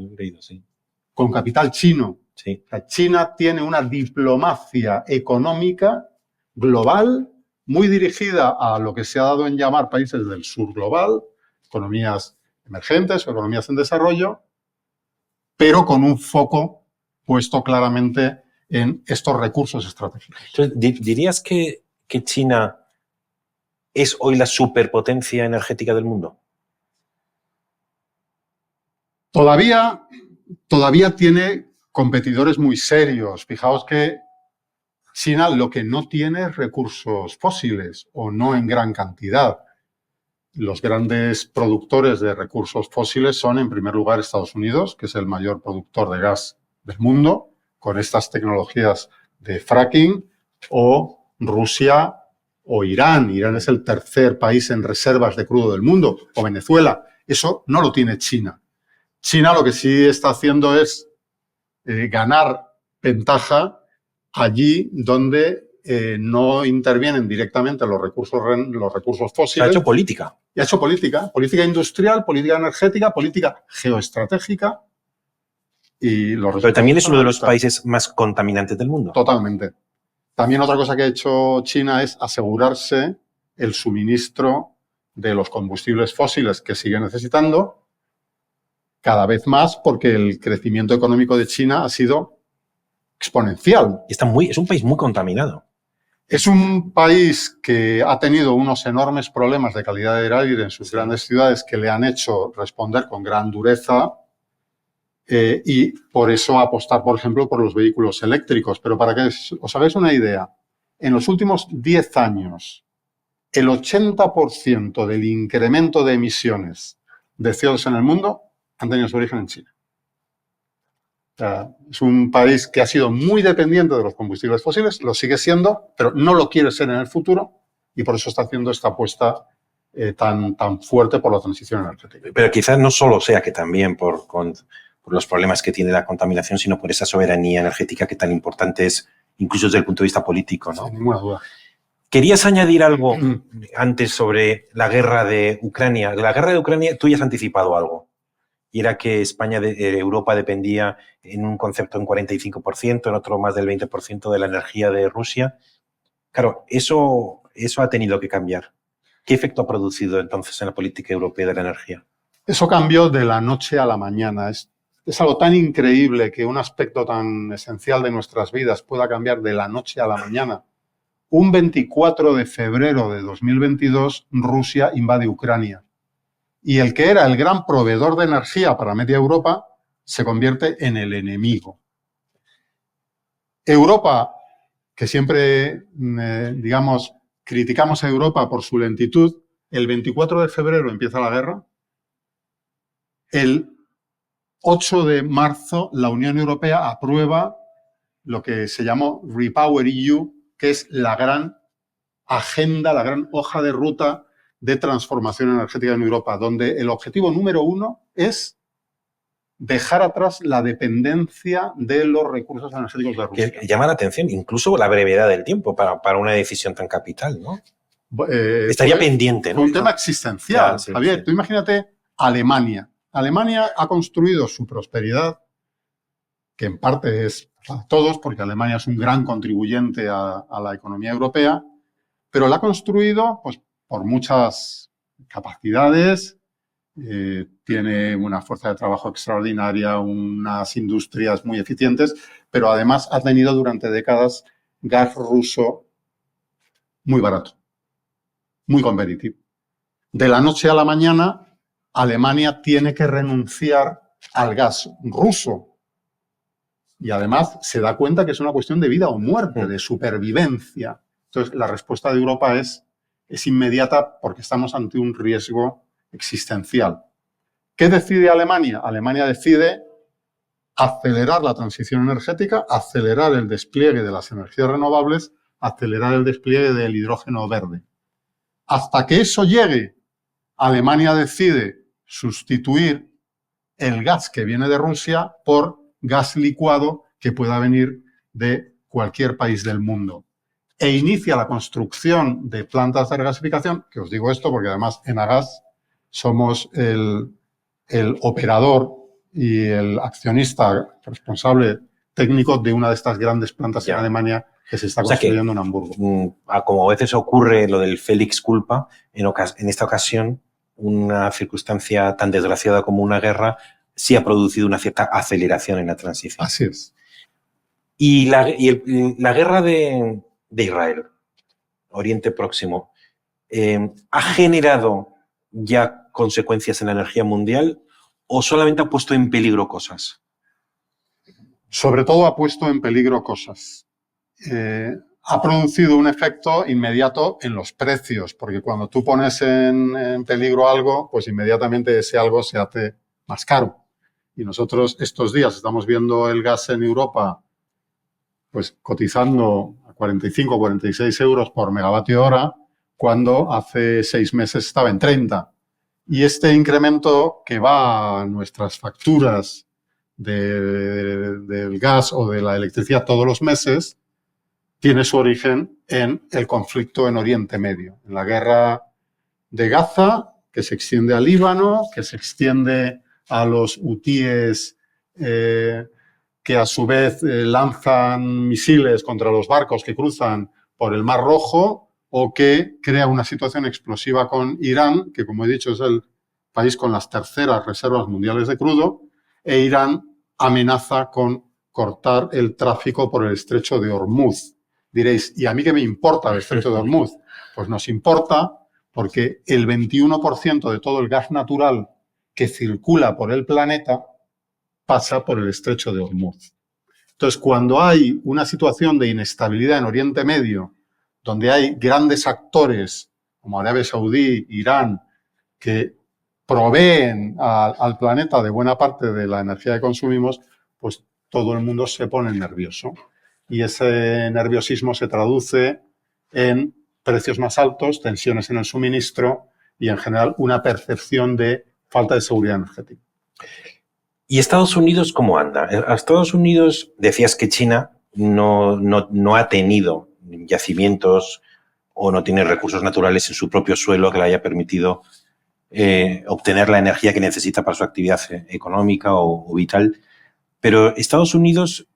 con capital chino. Sí. China tiene una diplomacia económica global muy dirigida a lo que se ha dado en llamar países del sur global, economías emergentes o economías en desarrollo, pero con un foco puesto claramente en estos recursos estratégicos. Entonces, ¿dirías que China es hoy la superpotencia energética del mundo? Todavía tiene competidores muy serios. Fijaos que China lo que no tiene es recursos fósiles o no en gran cantidad. Los grandes productores de recursos fósiles son, en primer lugar, Estados Unidos, que es el mayor productor de gas del mundo, con estas tecnologías de fracking, o Rusia o Irán. Irán es el tercer país en reservas de crudo del mundo, o Venezuela. Eso no lo tiene China. China lo que sí está haciendo es ganar ventaja allí donde no intervienen directamente los recursos fósiles. Se ha hecho política. Y ha hecho política industrial, política energética, política geoestratégica. Y los Pero también es uno de los países más contaminantes del mundo. Totalmente. También otra cosa que ha hecho China es asegurarse el suministro de los combustibles fósiles que sigue necesitando cada vez más, porque el crecimiento económico de China ha sido exponencial. Es un país muy contaminado. Es un país que ha tenido unos enormes problemas de calidad del aire en sus grandes ciudades que le han hecho responder con gran dureza y por eso apostar, por ejemplo, por los vehículos eléctricos. Pero para que os hagáis una idea, en los últimos 10 años, el 80% del incremento de emisiones de CO2 en el mundo han tenido su origen en China. O sea, es un país que ha sido muy dependiente de los combustibles fósiles, lo sigue siendo, pero no lo quiere ser en el futuro y por eso está haciendo esta apuesta tan fuerte por la transición energética. Pero quizás no solo sea que también por los problemas que tiene la contaminación, sino por esa soberanía energética que tan importante es, incluso desde el punto de vista político, ¿no? Sin ninguna duda. ¿Querías añadir algo antes sobre la guerra de Ucrania? La guerra de Ucrania, tú ya has anticipado algo. Y era que Europa dependía en un concepto en 45%, en otro más del 20% de la energía de Rusia. Claro, eso ha tenido que cambiar. ¿Qué efecto ha producido entonces en la política europea de la energía? Eso cambió de la noche a la mañana. Es algo tan increíble que un aspecto tan esencial de nuestras vidas pueda cambiar de la noche a la mañana. Un 24 de febrero de 2022, Rusia invade Ucrania. Y el que era el gran proveedor de energía para media Europa se convierte en el enemigo. Europa, que siempre, criticamos a Europa por su lentitud, el 24 de febrero empieza la guerra. El 8 de marzo la Unión Europea aprueba lo que se llamó Repower EU, que es la gran agenda, la gran hoja de ruta de transformación energética en Europa, donde el objetivo número 1 es dejar atrás la dependencia de los recursos energéticos de Rusia. Que llama la atención, incluso la brevedad del tiempo para una decisión tan capital, ¿no? Estaría pendiente, ¿no? Un tema existencial. Sí, Javier, sí. Tú imagínate Alemania. Alemania ha construido su prosperidad, que en parte es para todos, porque Alemania es un gran contribuyente a la economía europea, pero la ha construido pues, por muchas capacidades, tiene una fuerza de trabajo extraordinaria, unas industrias muy eficientes, pero además ha tenido durante décadas gas ruso muy barato, muy competitivo. De la noche a la mañana, Alemania tiene que renunciar al gas ruso y además se da cuenta que es una cuestión de vida o muerte, de supervivencia. Entonces, la respuesta de Europa es inmediata porque estamos ante un riesgo existencial. ¿Qué decide Alemania? Alemania decide acelerar la transición energética, acelerar el despliegue de las energías renovables, acelerar el despliegue del hidrógeno verde. Hasta que eso llegue, Alemania decide sustituir el gas que viene de Rusia por gas licuado que pueda venir de cualquier país del mundo. E inicia la construcción de plantas de regasificación, que os digo esto porque además en Agas somos el operador y el accionista responsable técnico de una de estas grandes plantas en Alemania que se está construyendo en Hamburgo. Como a veces ocurre lo del Felix culpa, en esta ocasión una circunstancia tan desgraciada como una guerra sí ha producido una cierta aceleración en la transición. Así es. Y la guerra de Israel, Oriente Próximo, ¿ha generado ya consecuencias en la energía mundial o solamente ha puesto en peligro cosas? Sobre todo ha puesto en peligro cosas. Ha producido un efecto inmediato en los precios, porque cuando tú pones en peligro algo, pues inmediatamente ese algo se hace más caro. Y nosotros estos días estamos viendo el gas en Europa pues cotizando a 45 o 46 euros por megavatio hora, cuando hace 6 meses estaba en 30. Y este incremento que va a nuestras facturas del gas o de la electricidad todos los meses tiene su origen en el conflicto en Oriente Medio, en la guerra de Gaza, que se extiende al Líbano, que se extiende a los hutíes que a su vez lanzan misiles contra los barcos que cruzan por el Mar Rojo, o que crea una situación explosiva con Irán, que como he dicho es el país con las terceras reservas mundiales de crudo, e Irán amenaza con cortar el tráfico por el estrecho de Hormuz. Diréis, ¿y a mí qué me importa el estrecho de Hormuz? Pues nos importa porque el 21% de todo el gas natural que circula por el planeta pasa por el estrecho de Hormuz. Entonces, cuando hay una situación de inestabilidad en Oriente Medio, donde hay grandes actores como Arabia Saudí, Irán, que proveen al planeta de buena parte de la energía que consumimos, pues todo el mundo se pone nervioso. Y ese nerviosismo se traduce en precios más altos, tensiones en el suministro y, en general, una percepción de falta de seguridad energética. ¿Y Estados Unidos cómo anda? A Estados Unidos, decías que China no ha tenido yacimientos o no tiene recursos naturales en su propio suelo que le haya permitido obtener la energía que necesita para su actividad económica o vital. Pero Estados Unidos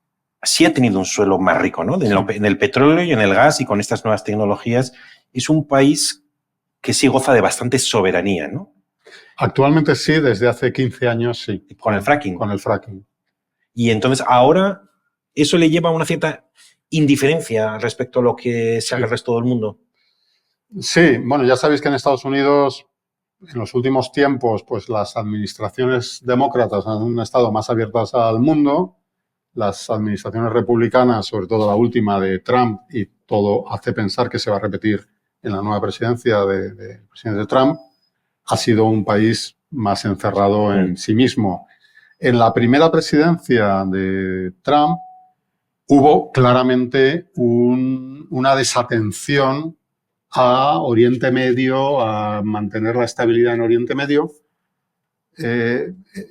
sí ha tenido un suelo más rico, ¿no? En el petróleo y en el gas, y con estas nuevas tecnologías es un país que sí goza de bastante soberanía, ¿no? Actualmente sí, desde hace 15 años sí. Con el fracking. Con el fracking. Y entonces ahora eso le lleva a una cierta indiferencia respecto a lo que se haga el resto del mundo. Sí, bueno, ya sabéis que en Estados Unidos en los últimos tiempos pues las administraciones demócratas han estado más abiertas al mundo. Las administraciones republicanas, sobre todo la última de Trump, y todo hace pensar que se va a repetir en la nueva presidencia del presidente Trump, ha sido un país más encerrado en sí mismo. En la primera presidencia de Trump hubo claramente una desatención a Oriente Medio, a mantener la estabilidad en Oriente Medio,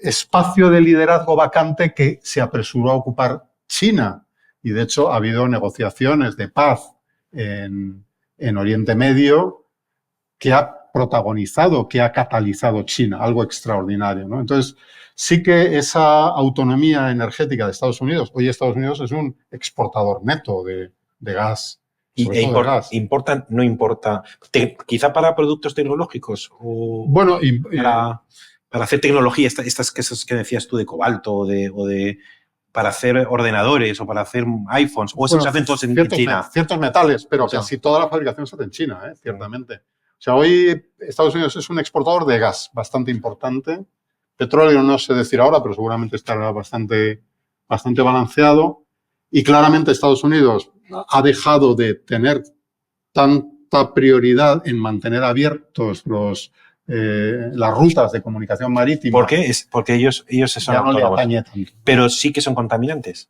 espacio de liderazgo vacante que se apresuró a ocupar China. Y de hecho ha habido negociaciones de paz en Oriente Medio que ha protagonizado, que ha catalizado China, algo extraordinario, ¿no? Entonces, sí que esa autonomía energética de Estados Unidos, hoy Estados Unidos es un exportador neto de gas. ¿Importa, no importa? ¿Quizá para productos tecnológicos? O bueno, para hacer tecnología, estas que decías tú de cobalto para hacer ordenadores o para hacer iPhones, o eso se hacen todos en China. Ciertos metales, pero casi toda la fabricación se hace en China, ciertamente. O sea, hoy Estados Unidos es un exportador de gas bastante importante. Petróleo no sé decir ahora, pero seguramente estará bastante balanceado. Y claramente Estados Unidos ha dejado de tener tanta prioridad en mantener abiertos las rutas de comunicación marítima. ¿Por qué? Porque ellos son ya no le atañe tanto. Pero sí que son contaminantes.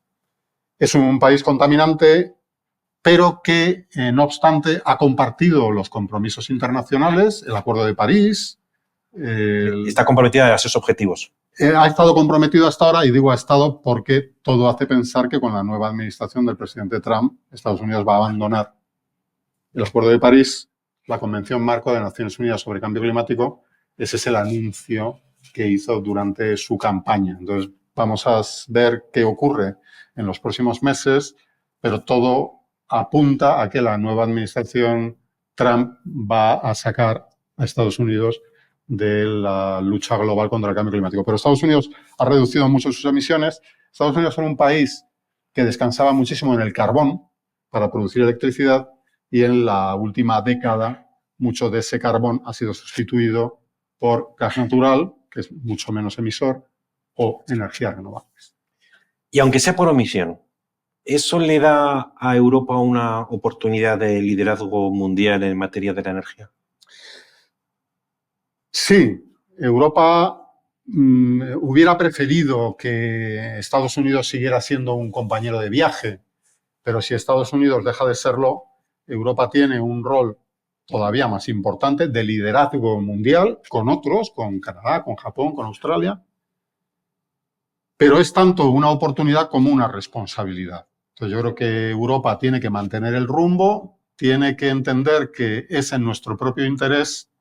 Es un país contaminante, pero que, no obstante, ha compartido los compromisos internacionales, el Acuerdo de París. Está comprometida a esos objetivos. Ha estado comprometido hasta ahora, y digo ha estado porque todo hace pensar que con la nueva administración del presidente Trump, Estados Unidos va a abandonar el Acuerdo de París, la Convención Marco de Naciones Unidas sobre Cambio Climático. Ese es el anuncio que hizo durante su campaña. Entonces, Vamos a ver qué ocurre en los próximos meses, pero todo apunta a que la nueva administración Trump va a sacar a Estados Unidos de la lucha global contra el cambio climático. Pero Estados Unidos ha reducido mucho sus emisiones. Estados Unidos era un país que descansaba muchísimo en el carbón para producir electricidad y en la última década mucho de ese carbón ha sido sustituido por gas natural, que es mucho menos emisor, o energías renovables. Y aunque sea por omisión, ¿eso le da a Europa una oportunidad de liderazgo mundial en materia de la energía? Sí, Europa hubiera preferido que Estados Unidos siguiera siendo un compañero de viaje, pero si Estados Unidos deja de serlo, Europa tiene un rol todavía más importante de liderazgo mundial con otros, con Canadá, con Japón, con Australia, pero es tanto una oportunidad como una responsabilidad. Entonces yo creo que Europa tiene que mantener el rumbo, tiene que entender que es en nuestro propio interés,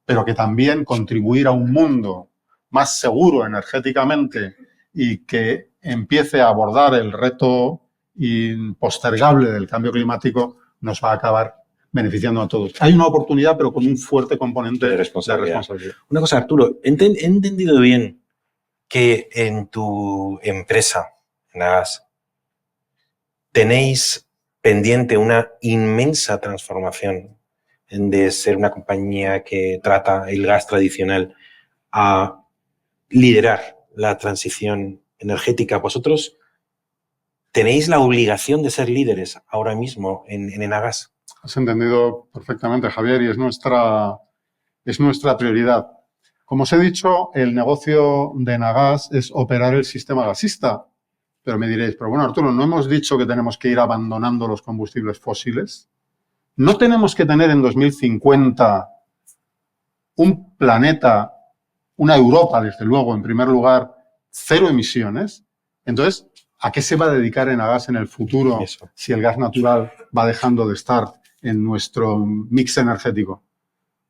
pero que también contribuir a un mundo más seguro energéticamente y que empiece a abordar el reto impostergable del cambio climático nos va a acabar beneficiando a todos. Hay una oportunidad, pero con un fuerte componente de responsabilidad. Una cosa, Arturo, he entendido bien que en tu empresa, Nagas, tenéis pendiente una inmensa transformación de ser una compañía que trata el gas tradicional a liderar la transición energética. Vosotros tenéis la obligación de ser líderes ahora mismo en Enagás. Has entendido perfectamente, Javier, y es nuestra prioridad. Como os he dicho, el negocio de Enagás es operar el sistema gasista. Pero me diréis, pero bueno, Arturo, ¿no hemos dicho que tenemos que ir abandonando los combustibles fósiles? ¿No tenemos que tener en 2050 un planeta, una Europa, desde luego, en primer lugar, cero emisiones? Entonces, ¿a qué se va a dedicar Enagás en el futuro si el gas natural va dejando de estar en nuestro mix energético?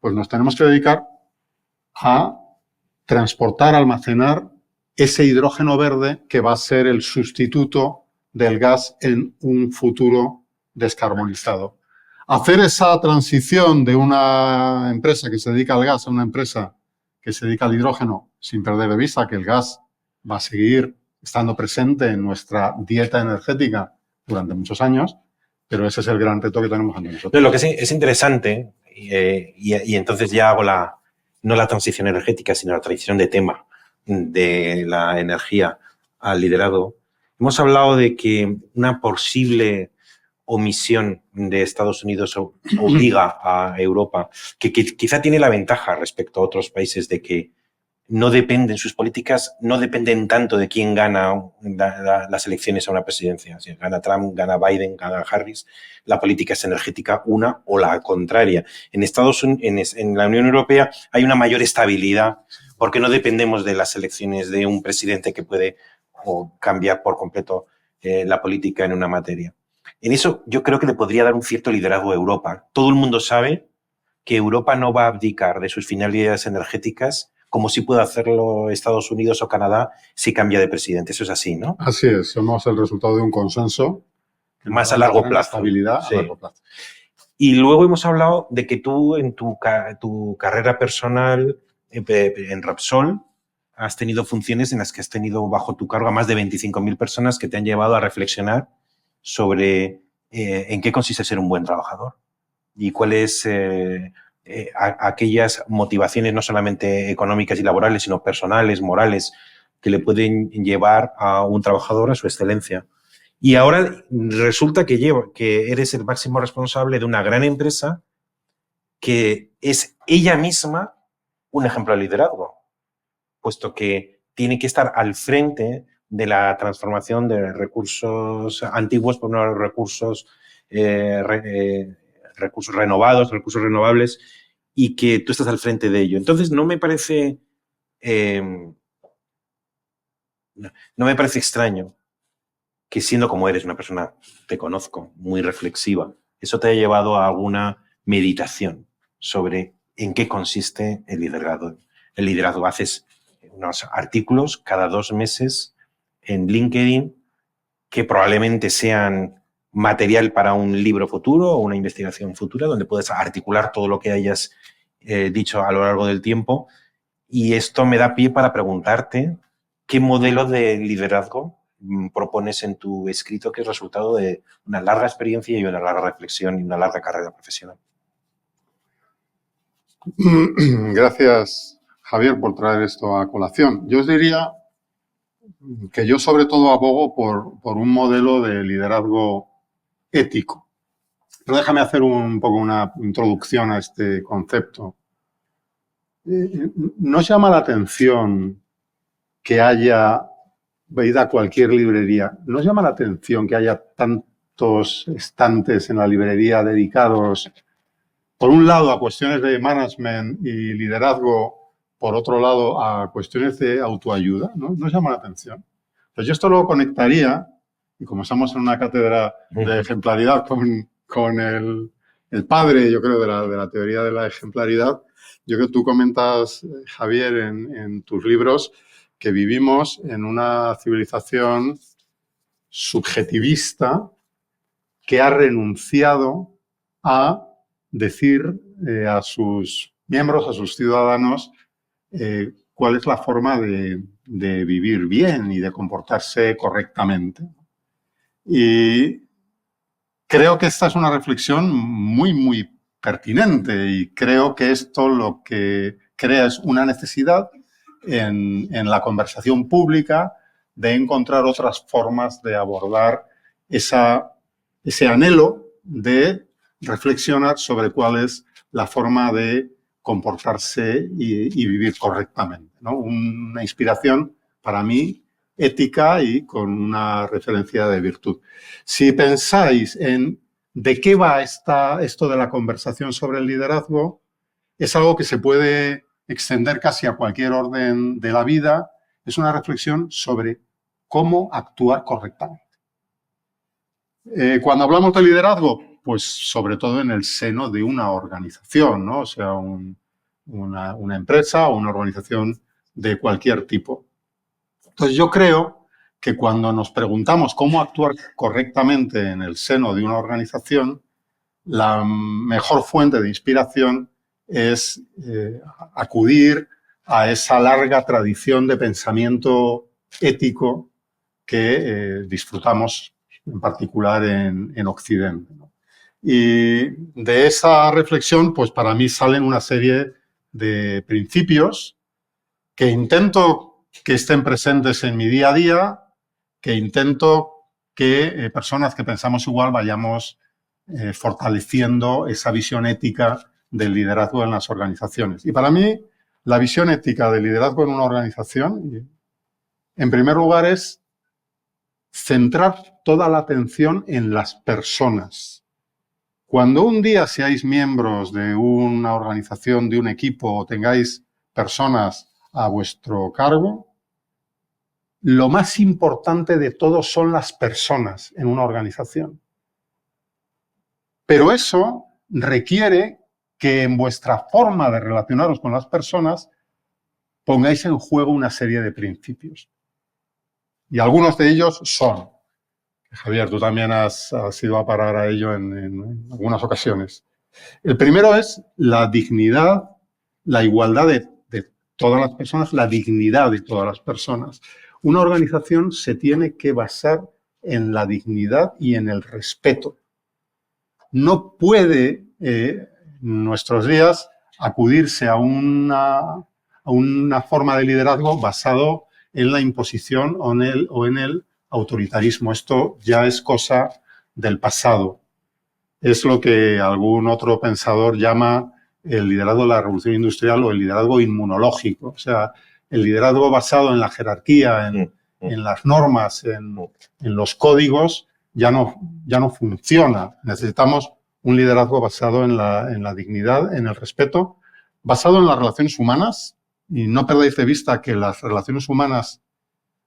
Pues nos tenemos que dedicar a transportar, almacenar ese hidrógeno verde que va a ser el sustituto del gas en un futuro descarbonizado. Hacer esa transición de una empresa que se dedica al gas a una empresa que se dedica al hidrógeno sin perder de vista que el gas va a seguir estando presente en nuestra dieta energética durante muchos años, pero ese es el gran reto que tenemos ante nosotros. Lo que es interesante, y entonces ya hago no la transición energética, sino la transición de tema de la energía al liderazgo. Hemos hablado de que una posible omisión de Estados Unidos obliga a Europa, que quizá tiene la ventaja respecto a otros países de que no dependen, sus políticas no dependen tanto de quién gana las elecciones a una presidencia. Si gana Trump, gana Biden, gana Harris, la política es energética una o la contraria. En la Unión Europea hay una mayor estabilidad porque no dependemos de las elecciones de un presidente que puede cambiar por completo la política en una materia. En eso yo creo que le podría dar un cierto liderazgo a Europa. Todo el mundo sabe que Europa no va a abdicar de sus finalidades energéticas como si puede hacerlo Estados Unidos o Canadá si cambia de presidente. Eso es así, ¿no? Así es, somos el resultado de un consenso. Más a largo plazo. Estabilidad a largo plazo. Y luego hemos hablado de que tú en tu carrera personal en Repsol has tenido funciones en las que has tenido bajo tu cargo a más de 25.000 personas que te han llevado a reflexionar sobre en qué consiste ser un buen trabajador y cuáles aquellas motivaciones no solamente económicas y laborales, sino personales, morales, que le pueden llevar a un trabajador a su excelencia. Y ahora resulta que eres el máximo responsable de una gran empresa que es ella misma un ejemplo de liderazgo, puesto que tiene que estar al frente de la transformación de recursos antiguos por unos recursos renovados, recursos renovables, y que tú estás al frente de ello. Entonces, no me parece extraño que siendo como eres una persona, te conozco, muy reflexiva, eso te haya llevado a alguna meditación sobre en qué consiste el liderazgo. El liderazgo, haces unos artículos cada 2 meses en LinkedIn que probablemente sean material para un libro futuro o una investigación futura donde puedes articular todo lo que hayas dicho a lo largo del tiempo. Y esto me da pie para preguntarte qué modelo de liderazgo propones en tu escrito que es resultado de una larga experiencia y una larga reflexión y una larga carrera profesional. Gracias, Javier, por traer esto a colación. Yo os diría que yo sobre todo abogo por un modelo de liderazgo ético. Pero déjame hacer un poco una introducción a este concepto. ¿No os llama la atención que haya, veid a cualquier librería, no os llama la atención que haya tantos estantes en la librería dedicados, por un lado, a cuestiones de management y liderazgo, por otro lado, a cuestiones de autoayuda? ¿No os llama la atención? Pues yo esto lo conectaría, y como estamos en una cátedra de ejemplaridad con el padre, yo creo, de la teoría de la ejemplaridad, yo creo que tú comentas, Javier, en tus libros, que vivimos en una civilización subjetivista que ha renunciado a decir a sus miembros, a sus ciudadanos, cuál es la forma de vivir bien y de comportarse correctamente. Y creo que esta es una reflexión muy, muy pertinente y creo que esto lo que crea es una necesidad en la conversación pública de encontrar otras formas de abordar ese anhelo de reflexionar sobre cuál es la forma de comportarse y vivir correctamente, ¿no? Una inspiración, para mí, ética y con una referencia de virtud. Si pensáis en de qué va esto de la conversación sobre el liderazgo, es algo que se puede extender casi a cualquier orden de la vida. Es una reflexión sobre cómo actuar correctamente. Cuando hablamos de liderazgo, pues sobre todo en el seno de una organización, ¿no? O sea, una empresa o una organización de cualquier tipo. Entonces yo creo que cuando nos preguntamos cómo actuar correctamente en el seno de una organización, la mejor fuente de inspiración es acudir a esa larga tradición de pensamiento ético que disfrutamos en particular en Occidente, ¿no? Y de esa reflexión, pues para mí salen una serie de principios que intento que estén presentes en mi día a día, que intento que personas que pensamos igual vayamos fortaleciendo esa visión ética del liderazgo en las organizaciones. Y para mí, la visión ética del liderazgo en una organización, en primer lugar, es centrar toda la atención en las personas. Cuando un día seáis miembros de una organización, de un equipo, o tengáis personas a vuestro cargo, lo más importante de todo son las personas en una organización. Pero eso requiere que en vuestra forma de relacionaros con las personas pongáis en juego una serie de principios. Y algunos de ellos son, Javier, tú también has ido a parar a ello en algunas ocasiones. El primero es la dignidad, la igualdad de todas las personas, la dignidad de todas las personas. Una organización se tiene que basar en la dignidad y en el respeto. No puede en nuestros días acudirse a una forma de liderazgo basado en la imposición o en el autoritarismo. Esto ya es cosa del pasado. Es lo que algún otro pensador llama el liderazgo de la revolución industrial o el liderazgo inmunológico. O sea, el liderazgo basado en la jerarquía, en las normas, en los códigos, ya no funciona. Necesitamos un liderazgo basado en la dignidad, en el respeto, basado en las relaciones humanas. Y no perdáis de vista que las relaciones humanas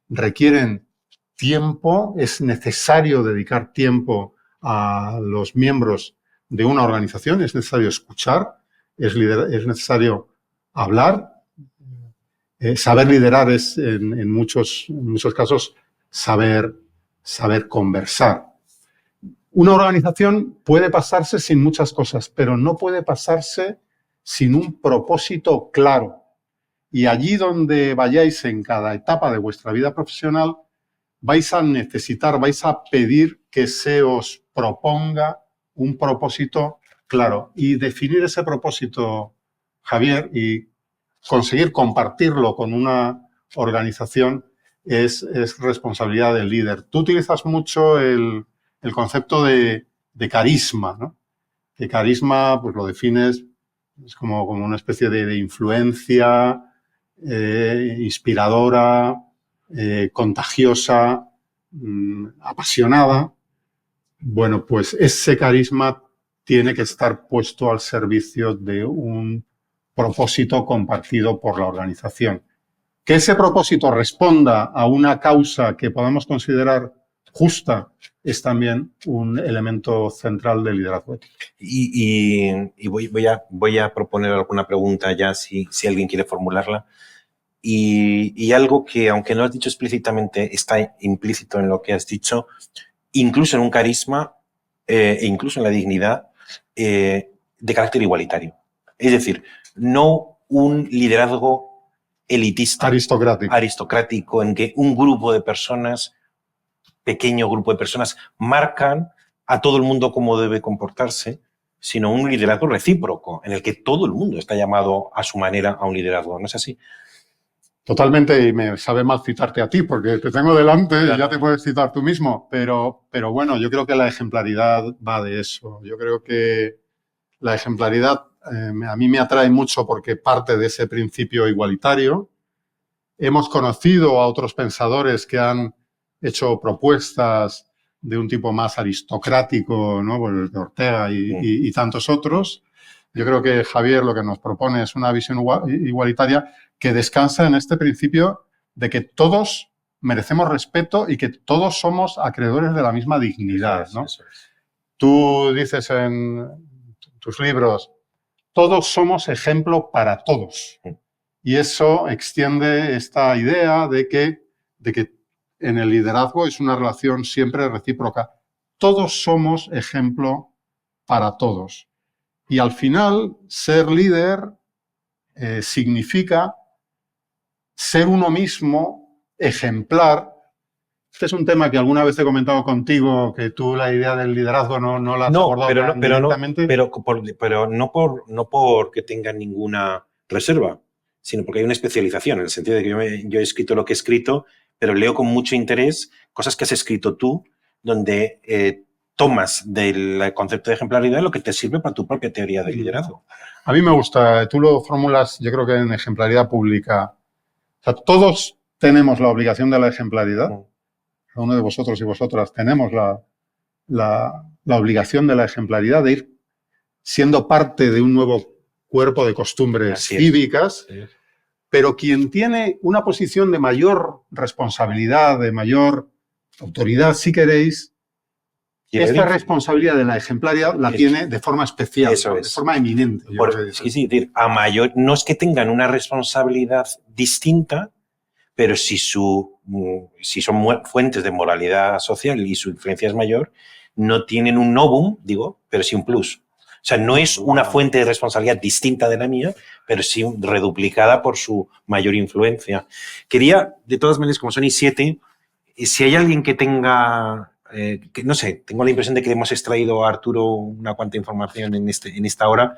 requieren tiempo, es necesario dedicar tiempo a los miembros de una organización, es necesario escuchar, es necesario hablar. Saber liderar es, en muchos casos, saber conversar. Una organización puede pasarse sin muchas cosas, pero no puede pasarse sin un propósito claro. Y allí donde vayáis en cada etapa de vuestra vida profesional, vais a necesitar, vais a pedir que se os proponga un propósito claro. Y definir ese propósito, Javier, y conseguir compartirlo con una organización es responsabilidad del líder. Tú utilizas mucho el concepto de carisma, ¿no? Que carisma, pues lo defines, es como una especie de influencia inspiradora, contagiosa, apasionada. Bueno, pues ese carisma tiene que estar puesto al servicio de un propósito compartido por la organización. Que ese propósito responda a una causa que podamos considerar justa es también un elemento central del liderazgo ético. Y voy a proponer alguna pregunta ya, si alguien quiere formularla. Y algo que, aunque no has dicho explícitamente, está implícito en lo que has dicho, incluso en un carisma, incluso en la dignidad, de carácter igualitario. Es decir, no un liderazgo elitista, aristocrático, en que un grupo de personas, pequeño grupo de personas, marcan a todo el mundo cómo debe comportarse, sino un liderazgo recíproco, en el que todo el mundo está llamado a su manera a un liderazgo. ¿No es así? Totalmente, y me sabe mal citarte a ti, porque te tengo delante, claro. Y ya te puedes citar tú mismo, pero bueno, yo creo que la ejemplaridad va de eso. Yo creo que la ejemplaridad a mí me atrae mucho porque parte de ese principio igualitario. Hemos conocido a otros pensadores que han hecho propuestas de un tipo más aristocrático, ¿no? Pues de Ortega y tantos otros. Yo creo que Javier lo que nos propone es una visión igualitaria que descansa en este principio de que todos merecemos respeto y que todos somos acreedores de la misma dignidad, ¿no? Eso es. Tú dices en tus libros, todos somos ejemplo para todos. Y eso extiende esta idea de que en el liderazgo es una relación siempre recíproca. Todos somos ejemplo para todos. Y al final, ser líder significa ser uno mismo ejemplar. Este es un tema que alguna vez he comentado contigo, que tú la idea del liderazgo no la has abordado directamente. Pero no porque tenga ninguna reserva, sino porque hay una especialización, en el sentido de que yo he escrito lo que he escrito, pero leo con mucho interés cosas que has escrito tú, donde tomas del concepto de ejemplaridad lo que te sirve para tu propia teoría de liderazgo. A mí me gusta, tú lo formulas, yo creo que en ejemplaridad pública. O sea, todos tenemos la obligación de la ejemplaridad. Cada uno de vosotros y vosotras tenemos la obligación de la ejemplaridad, de ir siendo parte de un nuevo cuerpo de costumbres cívicas. Sí. Pero quien tiene una posición de mayor responsabilidad, de mayor autoridad, si queréis, esta responsabilidad de la ejemplaridad la tiene de forma especial, de forma eminente. No es que tengan una responsabilidad distinta, pero si son fuentes de moralidad social y su influencia es mayor, no tienen un novum, pero sí un plus. O sea, no es una fuente de responsabilidad distinta de la mía, pero sí reduplicada por su mayor influencia. Quería, de todas maneras, como son I7, si hay alguien que tenga... no sé, tengo la impresión de que hemos extraído a Arturo una cuanta información en esta hora,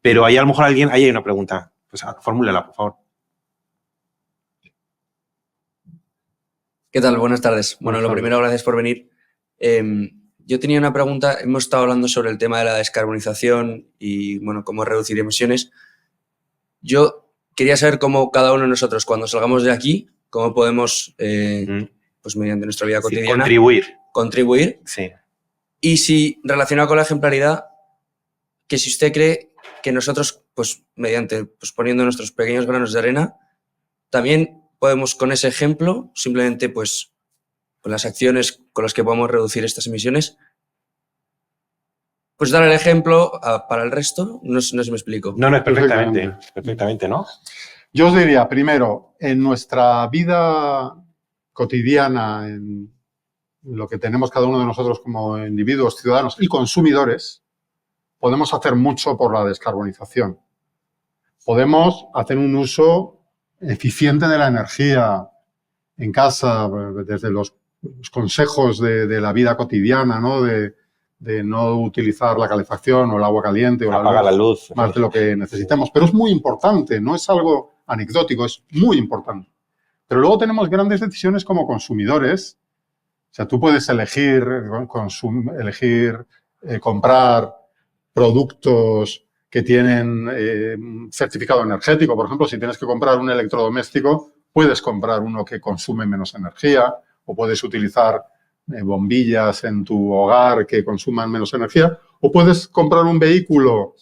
pero hay a lo mejor alguien... Ahí hay una pregunta. Pues fórmulala, por favor. ¿Qué tal? Buenas tardes. Bueno, lo primero, gracias por venir. Yo tenía una pregunta. Hemos estado hablando sobre el tema de la descarbonización y, bueno, cómo reducir emisiones. Yo quería saber cómo cada uno de nosotros, cuando salgamos de aquí, cómo podemos, pues mediante nuestra vida cotidiana... Contribuir. Sí. Y si, relacionado con la ejemplaridad, que si usted cree que nosotros, pues mediante, pues poniendo nuestros pequeños granos de arena, también podemos, con ese ejemplo, simplemente, pues, con las acciones con las que podamos reducir estas emisiones, pues dar el ejemplo para el resto. No sé si me explico. No, es perfectamente, ¿no? Yo os diría, primero, en nuestra vida cotidiana, en lo que tenemos cada uno de nosotros como individuos, ciudadanos y consumidores, podemos hacer mucho por la descarbonización. Podemos hacer un uso eficiente de la energía en casa, desde los consejos de la vida cotidiana, ¿no? De no utilizar la calefacción o el agua caliente o apagar la luz más de lo que necesitemos. Pero es muy importante, no es algo anecdótico, es muy importante. Pero luego tenemos grandes decisiones como consumidores. O sea, tú puedes elegir comprar productos que tienen certificado energético. Por ejemplo, si tienes que comprar un electrodoméstico, puedes comprar uno que consume menos energía, o puedes utilizar bombillas en tu hogar que consuman menos energía, o puedes comprar un vehículo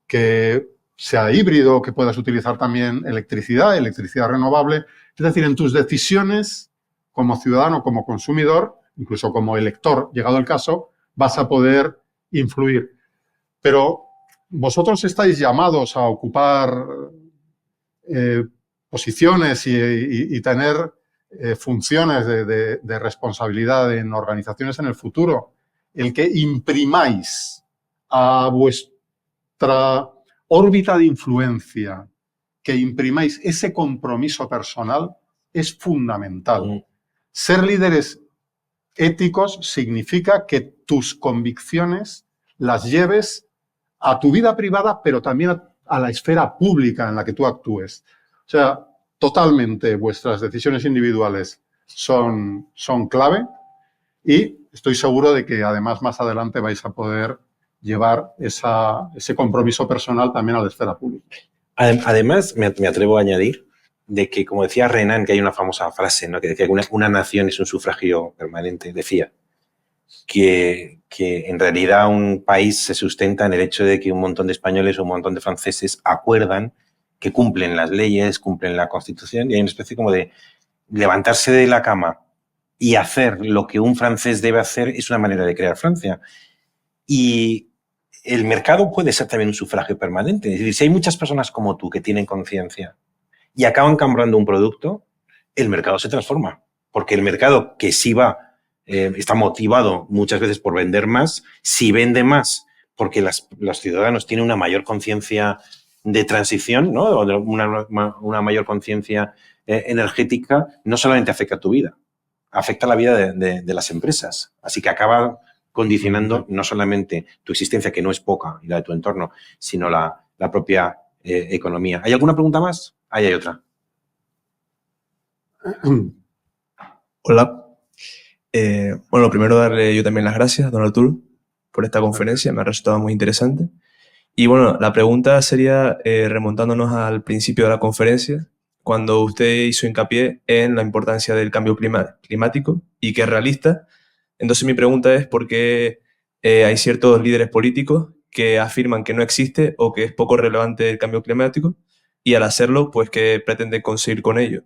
que sea híbrido, que puedas utilizar también electricidad renovable. Es decir, en tus decisiones como ciudadano, como consumidor, incluso como elector, llegado el caso, vas a poder influir. Pero vosotros estáis llamados a ocupar posiciones y tener funciones de responsabilidad en organizaciones en el futuro. El que imprimáis a vuestra órbita de influencia, que imprimáis ese compromiso personal, es fundamental. Ser líderes éticos significa que tus convicciones las lleves a tu vida privada, pero también a la esfera pública en la que tú actúes. O sea, totalmente vuestras decisiones individuales son clave, y estoy seguro de que además más adelante vais a poder llevar ese compromiso personal también a la esfera pública. Además, me atrevo a añadir de que, como decía Renan, que hay una famosa frase, ¿no?, que decía que una nación es un sufragio permanente, decía que en realidad un país se sustenta en el hecho de que un montón de españoles o un montón de franceses acuerdan que cumplen las leyes, cumplen la Constitución, y hay una especie como de levantarse de la cama y hacer lo que un francés debe hacer es una manera de crear Francia. Y el mercado puede ser también un sufragio permanente. Es decir, si hay muchas personas como tú que tienen conciencia y acaban comprando un producto, el mercado se transforma. Porque el mercado que sí está motivado muchas veces por vender más, si vende más porque los ciudadanos tienen una mayor conciencia de transición, ¿no?, o de una mayor conciencia energética, no solamente afecta a tu vida, afecta a la vida de las empresas. Así que acaba condicionando no solamente tu existencia, que no es poca, y la de tu entorno, sino la propia economía. ¿Hay alguna pregunta más? Ahí hay otra. Hola. Bueno, primero darle yo también las gracias a don Arturo por esta conferencia, me ha resultado muy interesante. Y bueno, la pregunta sería, remontándonos al principio de la conferencia, cuando usted hizo hincapié en la importancia del cambio climático y que es realista. Entonces mi pregunta es por qué hay ciertos líderes políticos que afirman que no existe o que es poco relevante el cambio climático, y al hacerlo, pues, ¿qué pretenden conseguir con ello?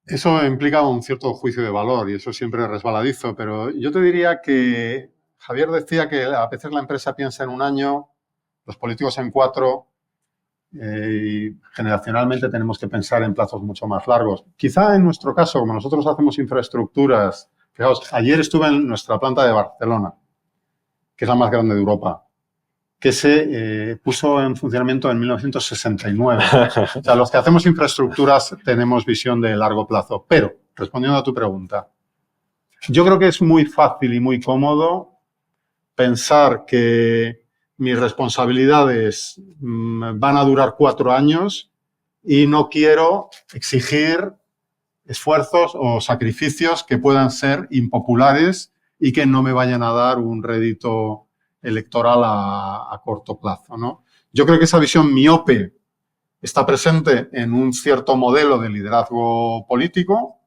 Eso implica un cierto juicio de valor, y eso siempre es resbaladizo, pero yo te diría que Javier decía que a veces la empresa piensa en un año, los políticos en 4, y generacionalmente tenemos que pensar en plazos mucho más largos. Quizá en nuestro caso, como nosotros hacemos infraestructuras, fijaos, ayer estuve en nuestra planta de Barcelona, que es la más grande de Europa, que se puso en funcionamiento en 1969. O sea, los que hacemos infraestructuras tenemos visión de largo plazo. Pero, respondiendo a tu pregunta, yo creo que es muy fácil y muy cómodo pensar que mis responsabilidades van a durar 4 años y no quiero exigir esfuerzos o sacrificios que puedan ser impopulares y que no me vayan a dar un rédito electoral a corto plazo, ¿no? Yo creo que esa visión miope está presente en un cierto modelo de liderazgo político.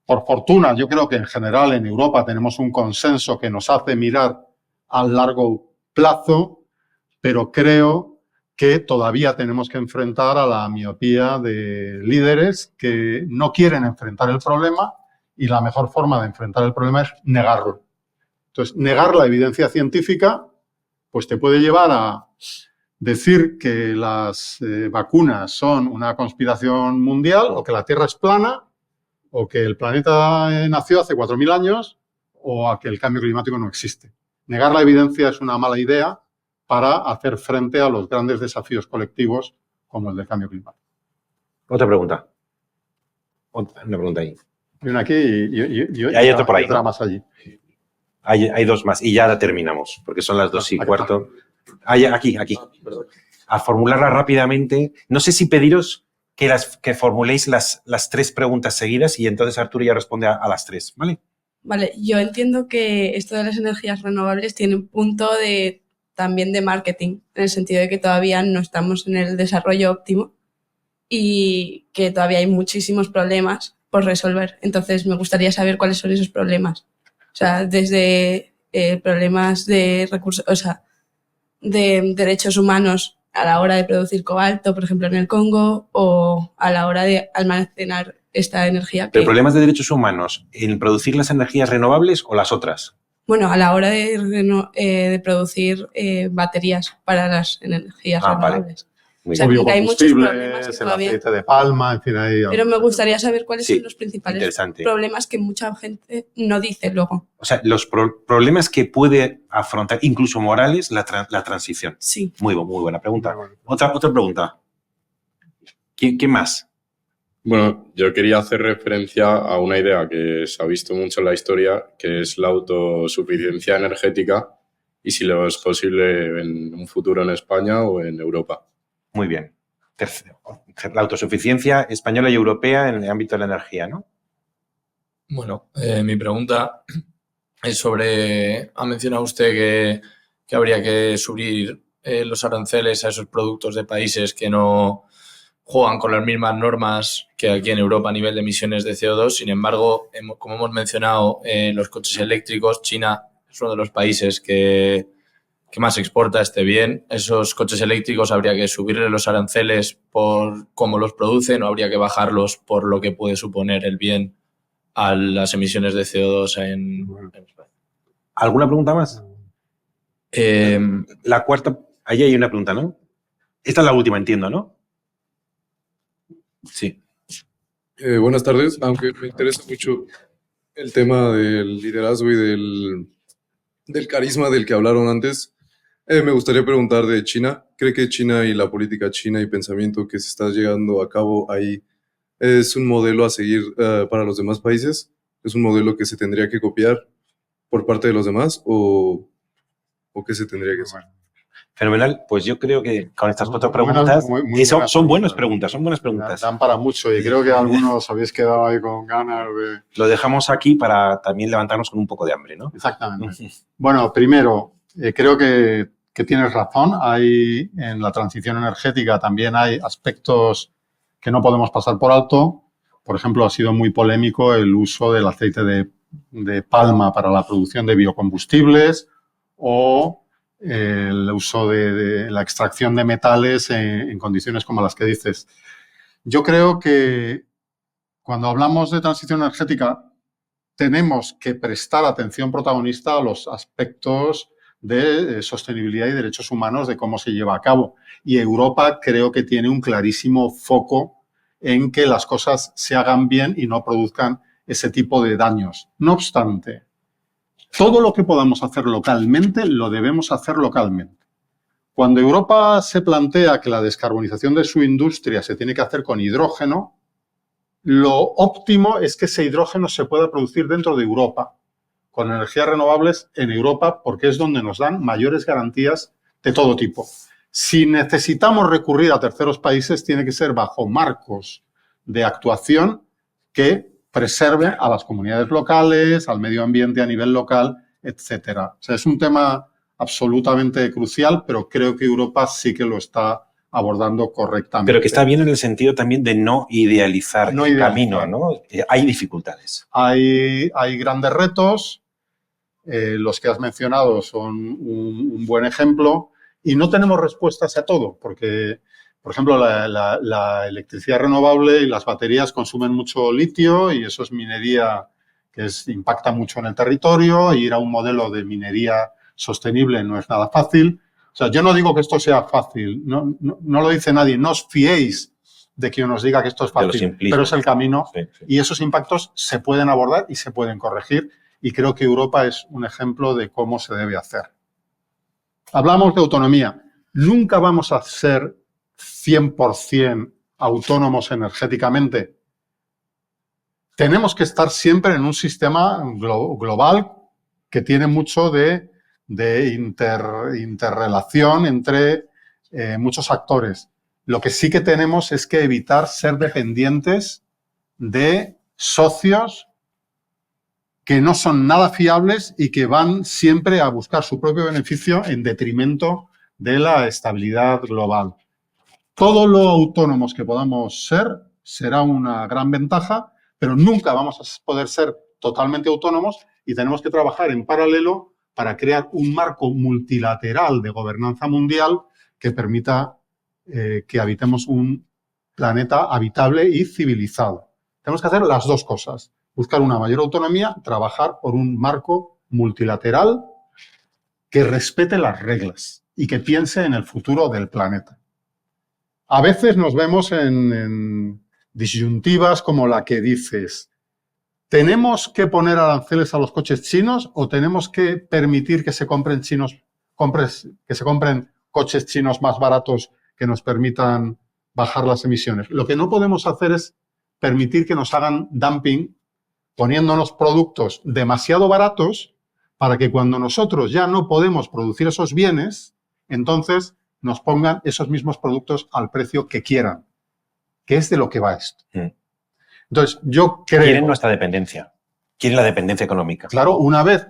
Por fortuna, yo creo que en general en Europa tenemos un consenso que nos hace mirar a largo plazo, pero creo que todavía tenemos que enfrentar a la miopía de líderes que no quieren enfrentar el problema, y la mejor forma de enfrentar el problema es negarlo. Entonces, negar la evidencia científica pues te puede llevar a decir que las vacunas son una conspiración mundial o que la Tierra es plana, o que el planeta nació hace 4.000 años o a que el cambio climático no existe. Negar la evidencia es una mala idea para hacer frente a los grandes desafíos colectivos como el del cambio climático. Otra pregunta. Una pregunta ahí. Hay una aquí y Hay otra por ahí, otra ¿no? más allí. Hay dos más y ya la terminamos, porque son las 2:15. Aquí. A formularla rápidamente. No sé si pediros que formuléis las 3 preguntas seguidas y entonces Arturo ya responde a las 3, ¿vale? Vale, yo entiendo que esto de las energías renovables tiene un punto también de marketing, en el sentido de que todavía no estamos en el desarrollo óptimo y que todavía hay muchísimos problemas por resolver. Entonces, me gustaría saber cuáles son esos problemas. O sea, desde problemas de recursos, o sea, de derechos humanos a la hora de producir cobalto, por ejemplo, en el Congo, o a la hora de almacenar esta energía. ¿Pero problemas de derechos humanos en producir las energías renovables o las otras? Bueno, a la hora de producir baterías para las energías renovables. Vale. Muy O sea, bien. que hay muchos problemas Biocombustibles, que el todavía... aceite de palma, en fin, hay... Pero me gustaría saber cuáles Sí, son los principales interesante. problemas que mucha gente no dice luego. O sea, los problemas que puede afrontar, incluso morales, la transición. Sí. Muy buena pregunta. Otra pregunta. ¿Qué más? Bueno, yo quería hacer referencia a una idea que se ha visto mucho en la historia, que es la autosuficiencia energética y si lo es posible en un futuro en España o en Europa. Muy bien. Tercero, la autosuficiencia española y europea en el ámbito de la energía, ¿no? Bueno, mi pregunta es sobre, ha mencionado usted que habría que subir los aranceles a esos productos de países que no juegan con las mismas normas que aquí en Europa a nivel de emisiones de CO2. Sin embargo, como hemos mencionado, los coches eléctricos, China es uno de los países que más exporta este bien. Esos coches eléctricos habría que subirle los aranceles por cómo los producen o habría que bajarlos por lo que puede suponer el bien a las emisiones de CO2 en España. ¿Alguna pregunta más? La cuarta, ahí hay una pregunta, ¿no? Esta es la última, entiendo, ¿no? Sí. Buenas tardes, aunque me interesa mucho el tema del liderazgo y del carisma del que hablaron antes, me gustaría preguntar de China. ¿Cree que China y la política china y pensamiento que se está llevando a cabo ahí es un modelo a seguir para los demás países? ¿Es un modelo que se tendría que copiar por parte de los demás o qué se tendría que hacer? Fenomenal. Pues yo creo que con estas 4 preguntas son buenas preguntas. Dan para mucho y creo que algunos habéis quedado ahí con ganas de... Lo dejamos aquí para también levantarnos con un poco de hambre, ¿no? Exactamente. Bueno, primero, creo que tienes razón. En la transición energética también hay aspectos que no podemos pasar por alto. Por ejemplo, ha sido muy polémico el uso del aceite de palma para la producción de biocombustibles o el uso de la extracción de metales en condiciones como las que dices. Yo creo que cuando hablamos de transición energética tenemos que prestar atención protagonista a los aspectos de sostenibilidad y derechos humanos de cómo se lleva a cabo. Y Europa creo que tiene un clarísimo foco en que las cosas se hagan bien y no produzcan ese tipo de daños. No obstante, todo lo que podamos hacer localmente, lo debemos hacer localmente. Cuando Europa se plantea que la descarbonización de su industria se tiene que hacer con hidrógeno, lo óptimo es que ese hidrógeno se pueda producir dentro de Europa, con energías renovables en Europa, porque es donde nos dan mayores garantías de todo tipo. Si necesitamos recurrir a terceros países, tiene que ser bajo marcos de actuación que preserve a las comunidades locales, al medio ambiente a nivel local, etcétera. O sea, es un tema absolutamente crucial, pero creo que Europa sí que lo está abordando correctamente. Pero que está bien en el sentido también de no idealizar el camino, ¿no? Hay dificultades. Hay grandes retos. Los que has mencionado son un buen ejemplo y no tenemos respuestas a todo, porque, por ejemplo, la electricidad renovable y las baterías consumen mucho litio y eso es minería que impacta mucho en el territorio. Ir a un modelo de minería sostenible no es nada fácil. O sea, yo no digo que esto sea fácil, no lo dice nadie. No os fiéis de quien nos diga que esto es De los fácil, simplismos. pero es el camino Sí, sí. y esos impactos se pueden abordar y se pueden corregir y creo que Europa es un ejemplo de cómo se debe hacer. Hablamos de autonomía. Nunca vamos a ser 100% autónomos energéticamente. Tenemos que estar siempre en un sistema global que tiene mucho de interrelación entre muchos actores. Lo que sí que tenemos es que evitar ser dependientes de socios que no son nada fiables y que van siempre a buscar su propio beneficio en detrimento de la estabilidad global. Todo lo autónomos que podamos ser será una gran ventaja, pero nunca vamos a poder ser totalmente autónomos y tenemos que trabajar en paralelo para crear un marco multilateral de gobernanza mundial que permita que habitemos un planeta habitable y civilizado. Tenemos que hacer las dos cosas. Buscar una mayor autonomía, trabajar por un marco multilateral que respete las reglas y que piense en el futuro del planeta. A veces nos vemos en disyuntivas como la que dices, ¿tenemos que poner aranceles a los coches chinos o tenemos que permitir que se compren coches chinos más baratos que nos permitan bajar las emisiones? Lo que no podemos hacer es permitir que nos hagan dumping poniéndonos productos demasiado baratos para que cuando nosotros ya no podemos producir esos bienes, entonces nos pongan esos mismos productos al precio que quieran, que es de lo que va esto. Entonces, yo creo... Quieren nuestra dependencia. Quieren la dependencia económica. Claro, una vez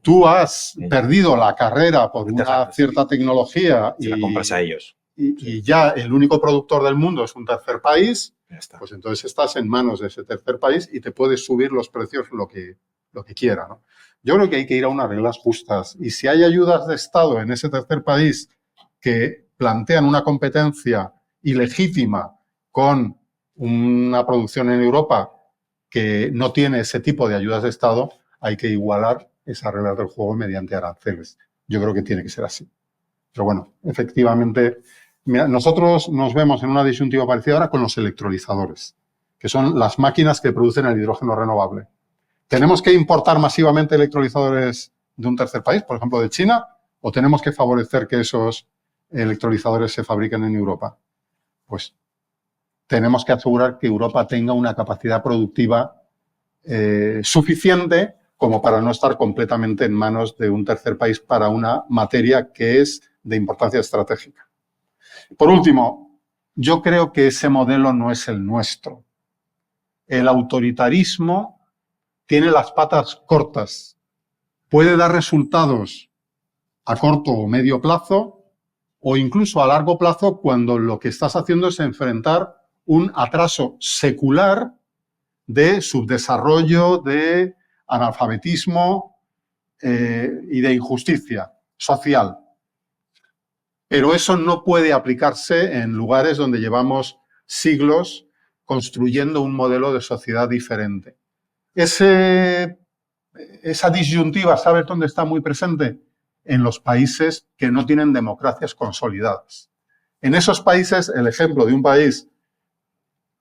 tú has perdido la carrera por una cierta tecnología y la compras a ellos. Y ya el único productor del mundo es un tercer país, pues entonces estás en manos de ese tercer país y te puedes subir los precios lo que quiera, ¿no? Yo creo que hay que ir a unas reglas justas y si hay ayudas de Estado en ese tercer país que plantean una competencia ilegítima con una producción en Europa que no tiene ese tipo de ayudas de Estado, hay que igualar esas reglas del juego mediante aranceles. Yo creo que tiene que ser así. Pero bueno, efectivamente, mira, nosotros nos vemos en una disyuntiva parecida ahora con los electrolizadores, que son las máquinas que producen el hidrógeno renovable. ¿Tenemos que importar masivamente electrolizadores de un tercer país, por ejemplo de China, o tenemos que favorecer que esos electrolizadores se fabriquen en Europa? Pues tenemos que asegurar que Europa tenga una capacidad productiva suficiente como para no estar completamente en manos de un tercer país para una materia que es de importancia estratégica. Por último, yo creo que ese modelo no es el nuestro. El autoritarismo tiene las patas cortas. Puede dar resultados a corto o medio plazo o incluso a largo plazo cuando lo que estás haciendo es enfrentar un atraso secular de subdesarrollo, de analfabetismo y de injusticia social. Pero eso no puede aplicarse en lugares donde llevamos siglos construyendo un modelo de sociedad diferente. Esa disyuntiva, ¿sabes dónde está muy presente? En los países que no tienen democracias consolidadas. En esos países, el ejemplo de un país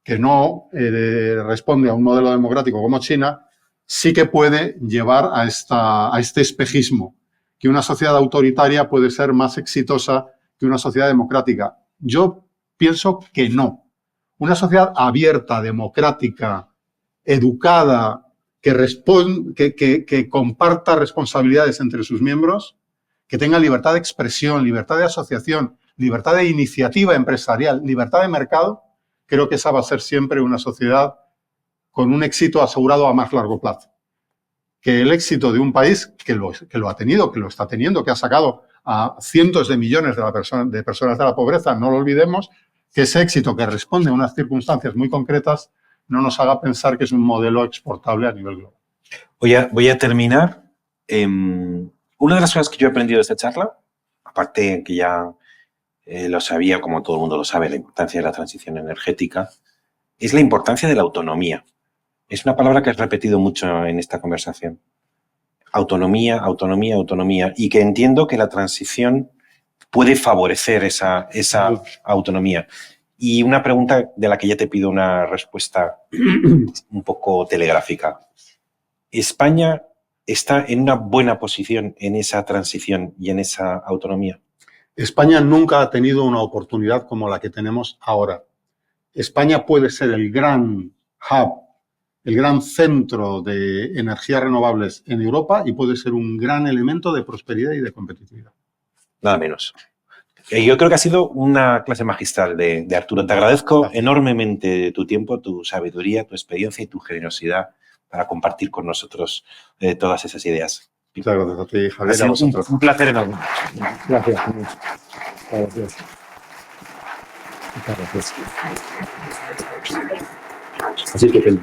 que no responde a un modelo democrático como China, sí que puede llevar a este espejismo, que una sociedad autoritaria puede ser más exitosa que una sociedad democrática. Yo pienso que no. Una sociedad abierta, democrática, educada, que comparta responsabilidades entre sus miembros, que tenga libertad de expresión, libertad de asociación, libertad de iniciativa empresarial, libertad de mercado, creo que esa va a ser siempre una sociedad con un éxito asegurado a más largo plazo. Que el éxito de un país que lo ha tenido, que lo está teniendo, que ha sacado a cientos de millones de personas de la pobreza, no lo olvidemos, que ese éxito que responde a unas circunstancias muy concretas no nos haga pensar que es un modelo exportable a nivel global. Voy a terminar. Una de las cosas que yo he aprendido de esta charla, aparte que ya lo sabía, como todo el mundo lo sabe, la importancia de la transición energética, es la importancia de la autonomía. Es una palabra que has repetido mucho en esta conversación. Autonomía, autonomía, autonomía. Y que entiendo que la transición puede favorecer esa autonomía. Y una pregunta de la que ya te pido una respuesta un poco telegráfica. ¿España está en una buena posición en esa transición y en esa autonomía? España nunca ha tenido una oportunidad como la que tenemos ahora. España puede ser el gran hub, el gran centro de energías renovables en Europa y puede ser un gran elemento de prosperidad y de competitividad. Nada menos. Yo creo que ha sido una clase magistral de Arturo. Te agradezco enormemente tu tiempo, tu sabiduría, tu experiencia y tu generosidad para compartir con nosotros todas esas ideas. Muchas gracias a ti, Ha Javier. sido un placer enorme. Gracias. Gracias. Muchas gracias. Así que